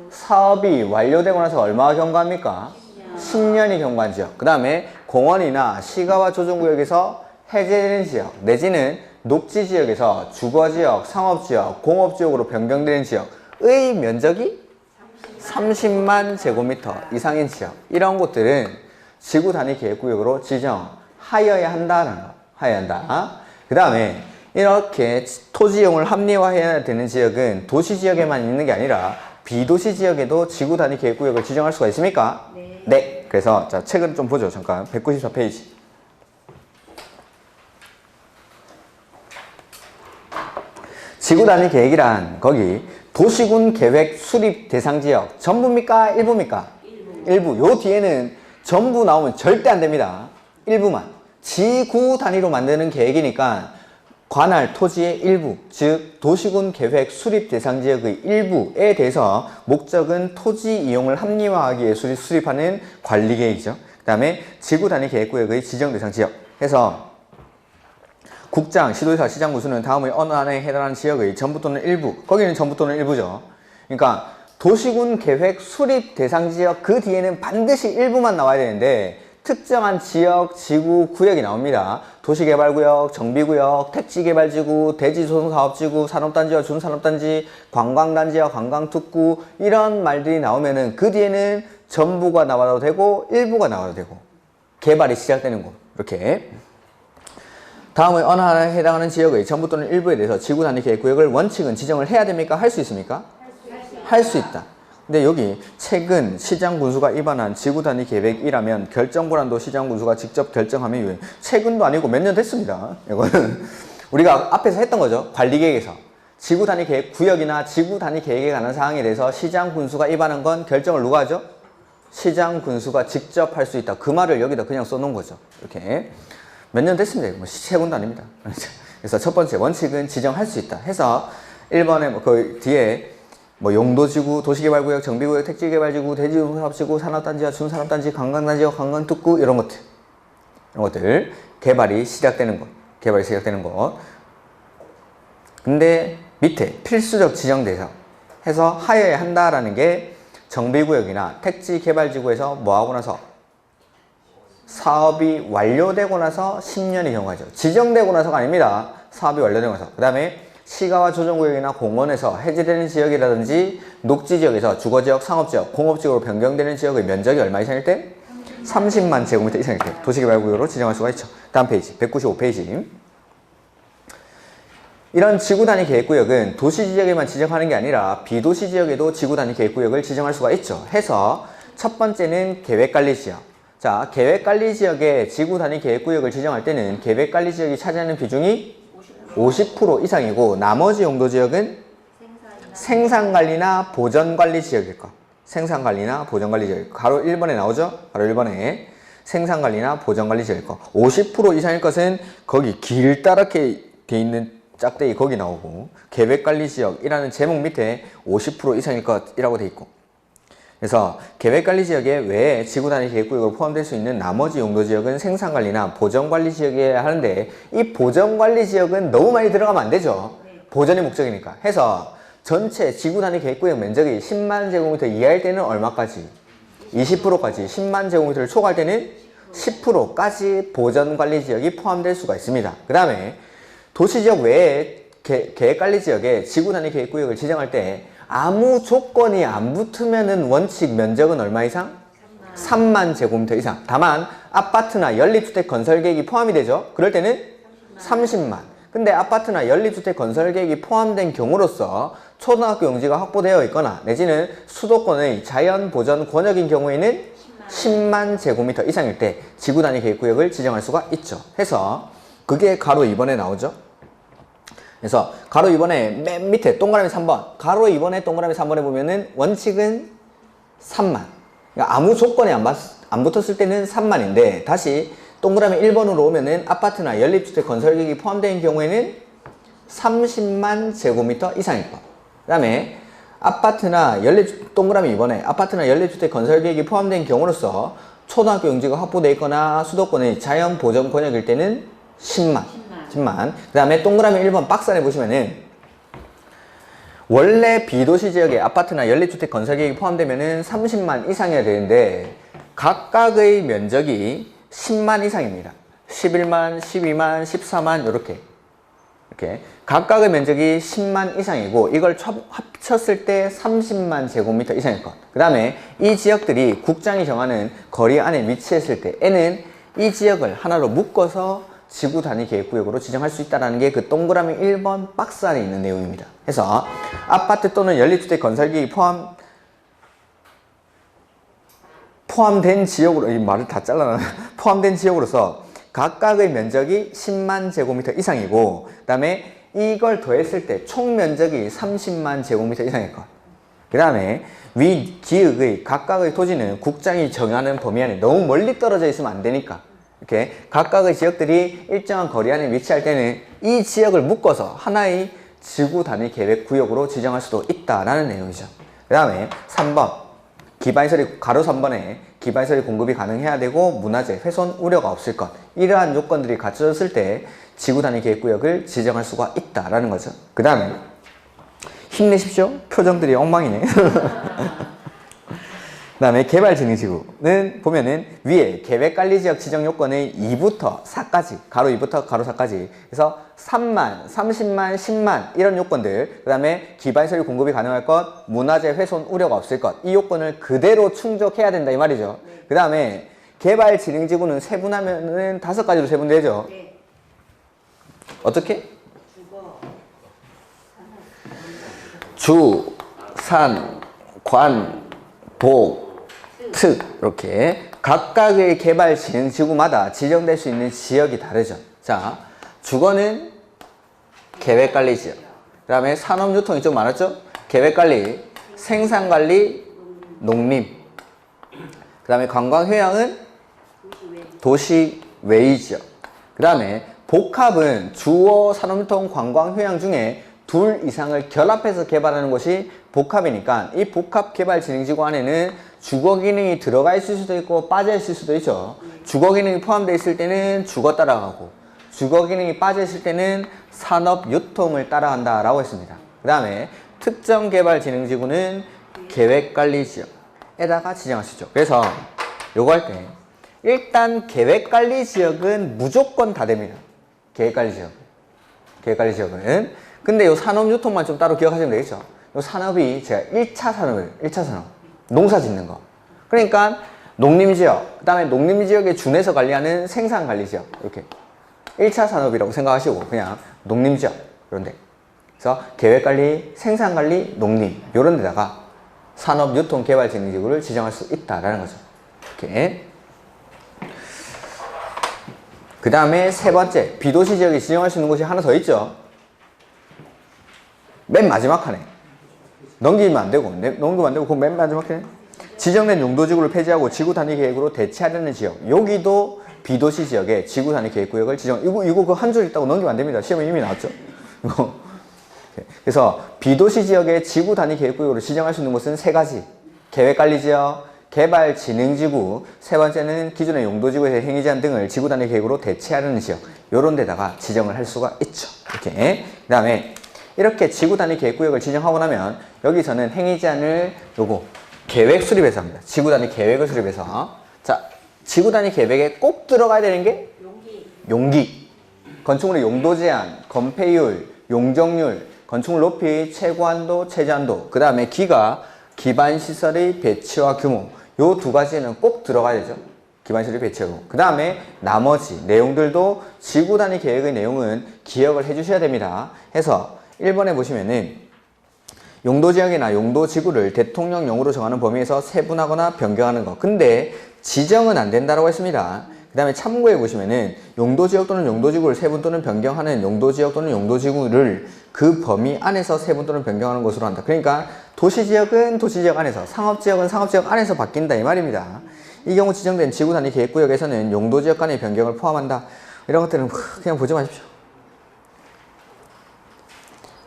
사업이 완료되고 나서 얼마가 경과합니까? 10년이 경과한 지역. 그 다음에 공원이나 시가와 조정구역에서 해제되는 지역, 내지는 녹지지역에서 주거지역, 상업지역, 공업지역으로 변경되는 지역의 면적이 30만 제곱미터 이상인 지역, 이런 곳들은 지구 단위 계획구역으로 지정하여야 한다는 거. 하여야 한다. 그 다음에 이렇게 토지 이용을 합리화해야 되는 지역은 도시 지역에만 있는 게 아니라 비도시 지역에도 지구 단위 계획구역을 지정할 수가 있습니까? 네. 그래서 자, 책을 좀 보죠. 잠깐. 194페이지. 지구 단위 계획이란 거기 도시군 계획 수립 대상 지역 전부입니까? 일부입니까? 일부. 요 뒤에는 전부 나오면 절대 안 됩니다. 일부만. 지구 단위로 만드는 계획이니까 관할 토지의 일부, 즉 도시군 계획 수립 대상 지역의 일부에 대해서 목적은 토지 이용을 합리화하기 위해 수립하는 관리 계획이죠. 그 다음에 지구 단위 계획구역의 지정 대상 지역 해서 국장, 시도지사, 시장, 구수는 다음의 어느 하나에 해당하는 지역의 전부 또는 일부, 거기는 전부 또는 일부죠. 그러니까 도시군 계획 수립 대상 지역 그 뒤에는 반드시 일부만 나와야 되는데 특정한 지역, 지구, 구역이 나옵니다. 도시개발구역, 정비구역, 택지개발지구, 대지조성사업지구, 산업단지와 준산업단지, 관광단지와 관광특구 이런 말들이 나오면은 그 뒤에는 전부가 나와도 되고 일부가 나와도 되고 개발이 시작되는 곳 이렇게. 다음에 어느 하나에 해당하는 지역의 전부 또는 일부에 대해서 지구 단위 계획 구역을 원칙은 지정을 해야 됩니까? 할 수 있습니까? 할 수 있다. 근데 여기 최근 시장 군수가 입안한 지구 단위 계획이라면 결정 권한도 시장 군수가 직접 결정하면 유효. 최근도 아니고 몇 년 됐습니다. 이거는 우리가 앞에서 했던 거죠. 관리 계획에서 지구 단위 계획 구역이나 지구 단위 계획에 관한 사항에 대해서 시장 군수가 입안한 건 결정을 누가 하죠? 시장 군수가 직접 할 수 있다. 그 말을 여기다 그냥 써놓은 거죠. 이렇게 몇 년 됐습니다. 뭐 최근도 아닙니다. 그래서 첫 번째 원칙은 지정할 수 있다. 해서 1번에 뭐 그 뒤에 뭐 용도지구, 도시개발구역, 정비구역, 택지개발지구, 대지조성사업지구, 산업단지와 준산업단지, 관광단지와 관광특구 이런 것들 개발이 시작되는 것. 근데 밑에 필수적 지정 대상 해서 하여야 한다라는 게 정비구역이나 택지개발지구에서 뭐하고 나서 사업이 완료되고 나서 10년이 경과하죠. 지정되고 나서가 아닙니다. 사업이 완료되고 나서. 그 다음에 시가와 조정구역이나 공원에서 해제되는 지역이라든지 녹지지역에서 주거지역, 상업지역, 공업지역으로 변경되는 지역의 면적이 얼마 이상일 때? 30만 제곱미터 이상일 때 도시개발구역으로 지정할 수가 있죠. 다음 페이지 195페이지. 이런 지구단위 계획구역은 도시지역에만 지정하는 게 아니라 비도시지역에도 지구단위 계획구역을 지정할 수가 있죠. 해서 첫 번째는 계획관리지역. 자, 계획관리지역에 지구단위 계획구역을 지정할 때는 계획관리지역이 차지하는 비중이 50% 이상이고 나머지 용도지역은 생산관리나 보전관리지역일 것. 생산관리나 보전관리지역일 것. 가로 1번에 나오죠? 가로 1번에 생산관리나 보전관리지역일 것. 50% 이상일 것은 거기 길다랗게 돼 있는 짝대기 거기 나오고 계획관리지역이라는 제목 밑에 50% 이상일 것이라고 돼 있고 그래서 계획관리지역에 외에 지구단위 계획구역으로 포함될 수 있는 나머지 용도지역은 생산관리나 보전관리지역이어야 하는데 이 보전관리지역은 너무 많이 들어가면 안 되죠. 보전이 목적이니까. 해서 전체 지구단위 계획구역 면적이 10만 제곱미터 이하일 때는 얼마까지? 20%까지. 10만 제곱미터를 초과할 때는 10%까지 보전관리지역이 포함될 수가 있습니다. 그 다음에 도시지역 외에 계획관리지역에 지구단위 계획구역을 지정할 때 아무 조건이 안 붙으면은 원칙 면적은 얼마 이상? 3만 제곱미터 이상. 다만 아파트나 연립주택 건설 계획이 포함이 되죠. 그럴 때는 30만. 근데 아파트나 연립주택 건설 계획이 포함된 경우로서 초등학교 용지가 확보되어 있거나 내지는 수도권의 자연보전 권역인 경우에는 10만 제곱미터 이상일 때 지구단위 계획구역을 지정할 수가 있죠. 해서 그게 가로 2번에 나오죠. 그래서 가로 2번에 맨 밑에 동그라미 3번 가로 2번에 동그라미 3번에 보면은 원칙은 3만. 그러니까 아무 조건이 안 붙었을 때는 3만인데 다시 동그라미 1번으로 오면은 아파트나 연립주택 건설 계획이 포함된 경우에는 30만 제곱미터 이상일 것. 그 다음에 동그라미 2번에 아파트나 연립주택 건설 계획이 포함된 경우로서 초등학교 용지가 확보되어 있거나 수도권의 자연 보전 권역일 때는 10만. 그 다음에 동그라미 1번 박스 안에 보시면은 원래 비도시 지역에 아파트나 연립주택 건설 계획이 포함되면은 30만 이상이어야 되는데 각각의 면적이 10만 이상입니다. 11만, 12만, 14만 이렇게 각각의 면적이 10만 이상이고 이걸 합쳤을 때 30만 제곱미터 이상일 것. 그 다음에 이 지역들이 국장이 정하는 거리 안에 위치했을 때에는 이 지역을 하나로 묶어서 지구단위 계획구역으로 지정할 수 있다는 게 그 동그라미 1번 박스 안에 있는 내용입니다. 그래서 아파트 또는 연립주택 건설계획이 포함된 지역으로 이 말을 다 잘라놔 포함된 지역으로서 각각의 면적이 10만 제곱미터 이상이고 그 다음에 이걸 더했을 때 총 면적이 30만 제곱미터 이상일 것. 그 다음에 위 지역의 각각의 토지는 국장이 정하는 범위 안에 너무 멀리 떨어져 있으면 안 되니까 이렇게 각각의 지역들이 일정한 거리 안에 위치할 때는 이 지역을 묶어서 하나의 지구 단위 계획 구역으로 지정할 수도 있다라는 내용이죠. 그 다음에 3번 기반시설이 가로 3번에 기반시설이 공급이 가능해야 되고 문화재 훼손 우려가 없을 것. 이러한 요건들이 갖춰졌을 때 지구 단위 계획 구역을 지정할 수가 있다라는 거죠. 그 다음에 힘내십시오. 표정들이 엉망이네. 그 다음에 개발진흥지구는 보면은 위에 계획관리지역 지정 요건의 2부터 4까지, 가로 2부터 가로 4까지. 그래서 3만, 30만, 10만 이런 요건들, 그 다음에 기반시설 공급이 가능할 것, 문화재 훼손 우려가 없을 것, 이 요건을 그대로 충족해야 된다 이 말이죠. 그 다음에 개발진흥지구는 세분하면은 5가지로 세분되죠. 어떻게? 주, 산, 관, 복, 특 이렇게 각각의 개발진흥지구마다 지정될 수 있는 지역이 다르죠. 자, 주거는 계획관리지역, 그 다음에 산업유통이 좀 많았죠. 계획관리, 생산관리, 농림, 그 다음에 관광휴양은 도시외지역, 그 다음에 복합은 주거, 산업유통, 관광휴양 중에 둘 이상을 결합해서 개발하는 것이 복합이니까 이 복합개발진흥지구 안에는 주거기능이 들어가 있을 수도 있고 빠져 있을 수도 있죠. 주거기능이 포함되어 있을 때는 주거 따라가고 주거기능이 빠져 있을 때는 산업유통을 따라간다 라고 했습니다. 그 다음에 특정개발진흥지구는 계획관리지역에다가 지정할 수 있죠. 그래서 요거 할 때 일단 계획관리지역은 무조건 다 됩니다. 계획관리지역은. 근데 요 산업유통만 좀 따로 기억하시면 되겠죠. 요 산업이 제가 1차 산업. 농사 짓는 거. 그러니까 농림지역, 그 다음에 농림지역에 준해서 관리하는 생산관리지역. 이렇게. 1차 산업이라고 생각하시고 그냥 농림지역. 이런데. 그래서 계획관리, 생산관리, 농림. 요런 데다가 산업유통개발진흥지구를 지정할 수 있다라는 거죠. 이렇게. 그 다음에 세 번째, 비도시 지역에 지정할 수 있는 곳이 하나 더 있죠. 맨 마지막 칸에. 넘기면 안 되고, 그 맨 마지막 칸에. 지정된 용도지구를 폐지하고 지구단위 계획으로 대체하려는 지역. 여기도 비도시 지역에 지구단위 계획구역을 지정, 이거 그 한 줄 있다고 넘기면 안 됩니다. 시험에 이미 나왔죠. 이거. 그래서 비도시 지역에 지구단위 계획구역으로 지정할 수 있는 곳은 세 가지. 계획관리지역, 개발진흥지구, 세 번째는 기존의 용도지구에서 행위제한 등을 지구단위 계획으로 대체하려는 지역. 요런 데다가 지정을 할 수가 있죠. 이렇게. 그 다음에 이렇게 지구단위 계획구역을 지정하고 나면 여기서는 행위제한을 요거 계획 수립해서 합니다. 지구단위 계획을 수립해서. 자, 지구단위 계획에 꼭 들어가야 되는 게 용기. 건축물의 용도 제한, 건폐율, 용적률, 건축물 높이, 최고한도, 최저한도. 그 다음에 기가 기반시설의 배치와 규모. 요 두 가지는 꼭 들어가야 되죠. 기반시설의 배치와 규모. 그 다음에 나머지 내용들도 지구단위 계획의 내용은 기억을 해주셔야 됩니다. 해서 1번에 보시면은 용도지역이나 용도지구를 대통령령으로 정하는 범위에서 세분하거나 변경하는 거. 근데 지정은 안 된다고 했습니다. 그 다음에 참고해 보시면은 용도지역 또는 용도지구를 세분 또는 변경하는 용도지역 또는 용도지구를 그 범위 안에서 세분 또는 변경하는 것으로 한다. 그러니까 도시지역은 도시지역 안에서, 상업지역은 상업지역 안에서 바뀐다 이 말입니다. 이 경우 지정된 지구단위 계획구역에서는 용도지역 간의 변경을 포함한다. 이런 것들은 그냥 보지 마십시오.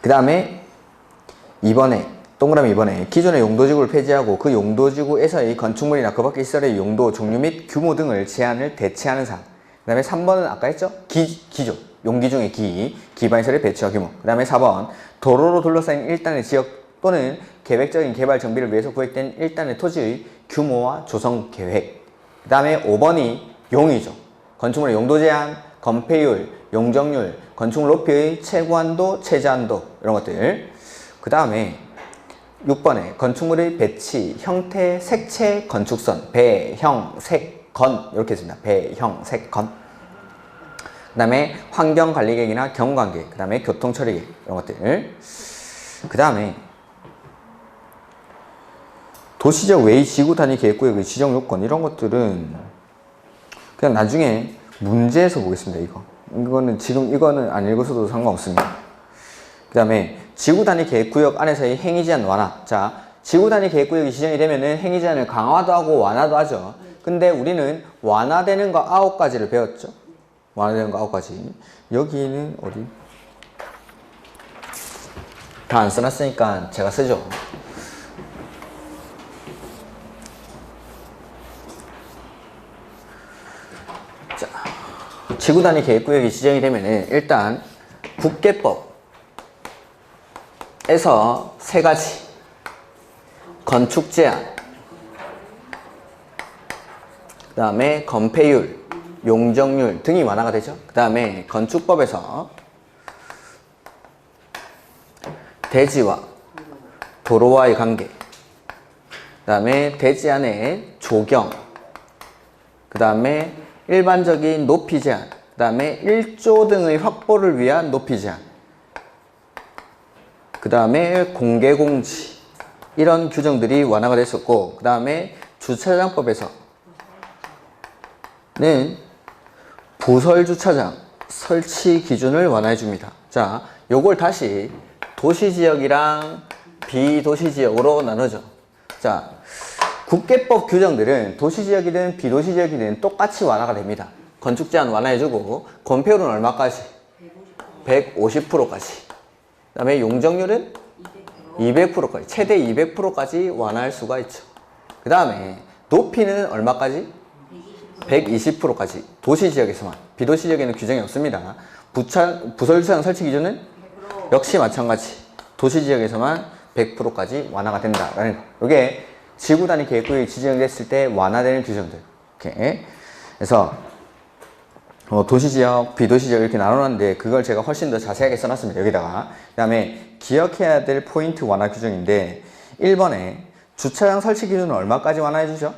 그 다음에 2번에 동그라미 2번에 기존의 용도지구를 폐지하고 그 용도지구에서의 건축물이나 그 밖의 시설의 용도, 종류 및 규모 등을 제한을 대체하는 사항. 그 다음에 3번은 아까 했죠? 기조, 용기 중에 기반시설의 배치와 규모. 그 다음에 4번 도로로 둘러싸인 일단의 지역 또는 계획적인 개발 정비를 위해서 구획된 일단의 토지의 규모와 조성 계획. 그 다음에 5번이 용이죠. 건축물의 용도 제한, 건폐율, 용적률, 건축물 높이의 최고한도, 최저한도 이런 것들. 그 다음에 6번에 건축물의 배치, 형태, 색채, 건축선, 배, 형, 색, 건 이렇게 있습니다. 배, 형, 색, 건. 그 다음에 환경관리계획이나 경관계획, 그 다음에 교통처리계획 이런 것들. 그 다음에 도시적 외의 지구단위 계획구역의 지정 요건 이런 것들은 그냥 나중에 문제에서 보겠습니다. 이거는 안 읽어서도 상관없습니다. 그 다음에 지구단위 계획구역 안에서의 행위제한 완화. 자, 지구단위 계획구역이 지정이 되면은 행위제한을 강화도 하고 완화도 하죠. 근데 우리는 완화되는 거 9가지를 배웠죠. 완화되는 거 9가지. 여기는 어디? 다 안 써놨으니까 제가 쓰죠. 자, 지구단위 계획구역이 지정이 되면은 일단 국계법 세 가지. 건축 제한, 그 다음에 건폐율, 용적률 등이 완화가 되죠. 그 다음에 건축법에서 대지와 도로와의 관계, 그 다음에 대지 안에 조경, 그 다음에 일반적인 높이 제한, 그 다음에 1조 등의 확보를 위한 높이 제한, 그 다음에 공개공지, 이런 규정들이 완화가 됐었고, 그 다음에 주차장법에서는 부설주차장 설치 기준을 완화해 줍니다. 자, 요걸 다시 도시지역이랑 비도시지역으로 나누죠. 자, 국계법 규정들은 도시지역이든 비도시지역이든 똑같이 완화가 됩니다. 건축제한 완화해주고, 건폐율은 얼마까지? 150%까지. 그 다음에 용적률은 200%까지, 최대 200%까지 완화할 수가 있죠. 그 다음에 높이는 얼마까지? 120%까지. 도시지역에서만. 비도시지역에는 규정이 없습니다. 부설주차장 설치 기준은 역시 마찬가지. 도시지역에서만 100%까지 완화가 된다라는 거. 이게 지구 단위 계획구역이 지정됐을 때 완화되는 규정들. 이렇게. 그래서 도시지역, 비도시지역 이렇게 나눠놨는데 그걸 제가 훨씬 더 자세하게 써놨습니다. 여기다가. 그 다음에 기억해야 될 포인트 완화 규정인데 1번에 주차장 설치 기준은 얼마까지 완화해주죠?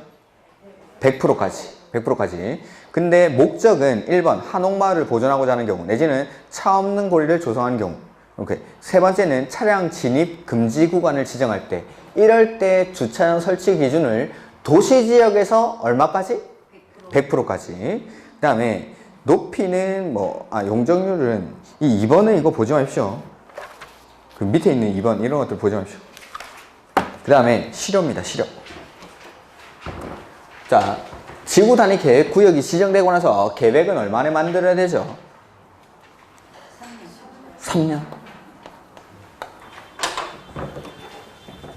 100%까지. 100%까지. 근데 목적은 1번 한옥마을을 보존하고자 하는 경우 내지는 차 없는 고리를 조성하는 경우. 오케이. 세 번째는 차량 진입 금지 구간을 지정할 때, 이럴 때 주차장 설치 기준을 도시지역에서 얼마까지? 100%까지. 그 다음에 높이는 용적률은 이 2번은 이거 보지 마십시오. 그 밑에 있는 2번 이런 것들 보지 마십시오. 그 다음에 실효입니다. 실효. 자, 지구 단위 계획 구역이 지정되고 나서 계획은 얼마나 만들어야 되죠? 3년.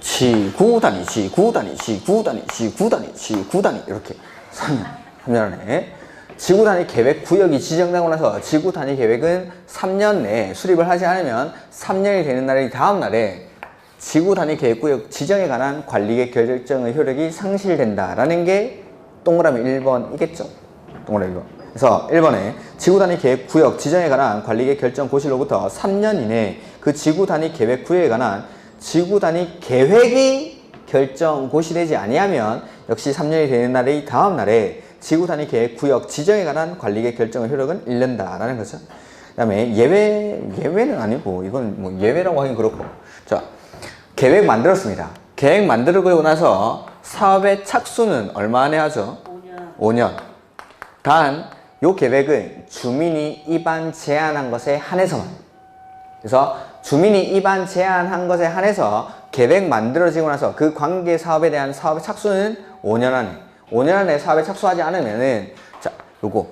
지구 단위, 지구 단위, 지구 단위, 지구 단위, 지구 단위 이렇게 3년 안에 지구 단위 계획 구역이 지정되고 나서 지구 단위 계획은 3년 내에 수립을 하지 않으면 3년이 되는 날이 다음 날에 지구 단위 계획 구역 지정에 관한 관리계획 결정의 효력이 상실된다라는 게 동그라미 1번이겠죠. 동그라미 1번. 그래서 1번에 지구 단위 계획 구역 지정에 관한 관리계획 결정 고시로부터 3년 이내 그 지구 단위 계획 구역에 관한 지구 단위 계획이 결정 고시되지 아니하면 역시 3년이 되는 날의 다음 날에 지구 단위 계획 구역 지정에 관한 관리계획 결정의 효력은 잃는다라는 거죠. 그 다음에 예외는 아니고 이건 뭐 예외라고 하긴 그렇고. 자, 계획 만들었습니다. 계획 만들고 나서 사업의 착수는 얼마 안에 하죠? 5년. 단, 요 계획은 주민이 입안 제한한 것에 한해서만. 그래서 주민이 입안 제한한 것에 한해서 계획 만들어지고 나서 그 관계 사업에 대한 사업의 착수는 5년 안에. 5년 안에 사업에 착수하지 않으면은, 자, 요거.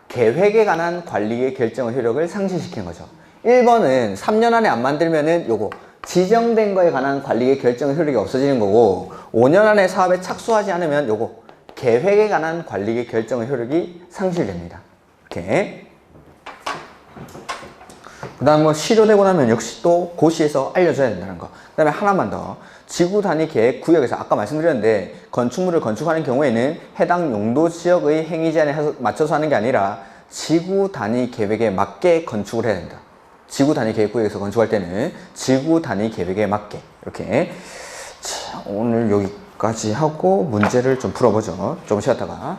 계획에 관한 관리의 결정의 효력을 상실시키는 거죠. 1번은 3년 안에 안 만들면은 요거. 지정된 거에 관한 관리의 결정의 효력이 없어지는 거고, 5년 안에 사업에 착수하지 않으면 요거. 계획에 관한 관리의 결정의 효력이 상실됩니다. 이렇게. 그 다음 실효되고 나면 역시 또 고시에서 알려줘야 된다는 거. 그 다음에 하나만 더. 지구 단위 계획 구역에서 아까 말씀드렸는데 건축물을 건축하는 경우에는 해당 용도 지역의 행위 제한에 맞춰서 하는 게 아니라 지구 단위 계획에 맞게 건축을 해야 된다. 지구 단위 계획 구역에서 건축할 때는 지구 단위 계획에 맞게. 이렇게. 자, 오늘 여기까지 하고 문제를 좀 풀어보죠. 좀 쉬었다가.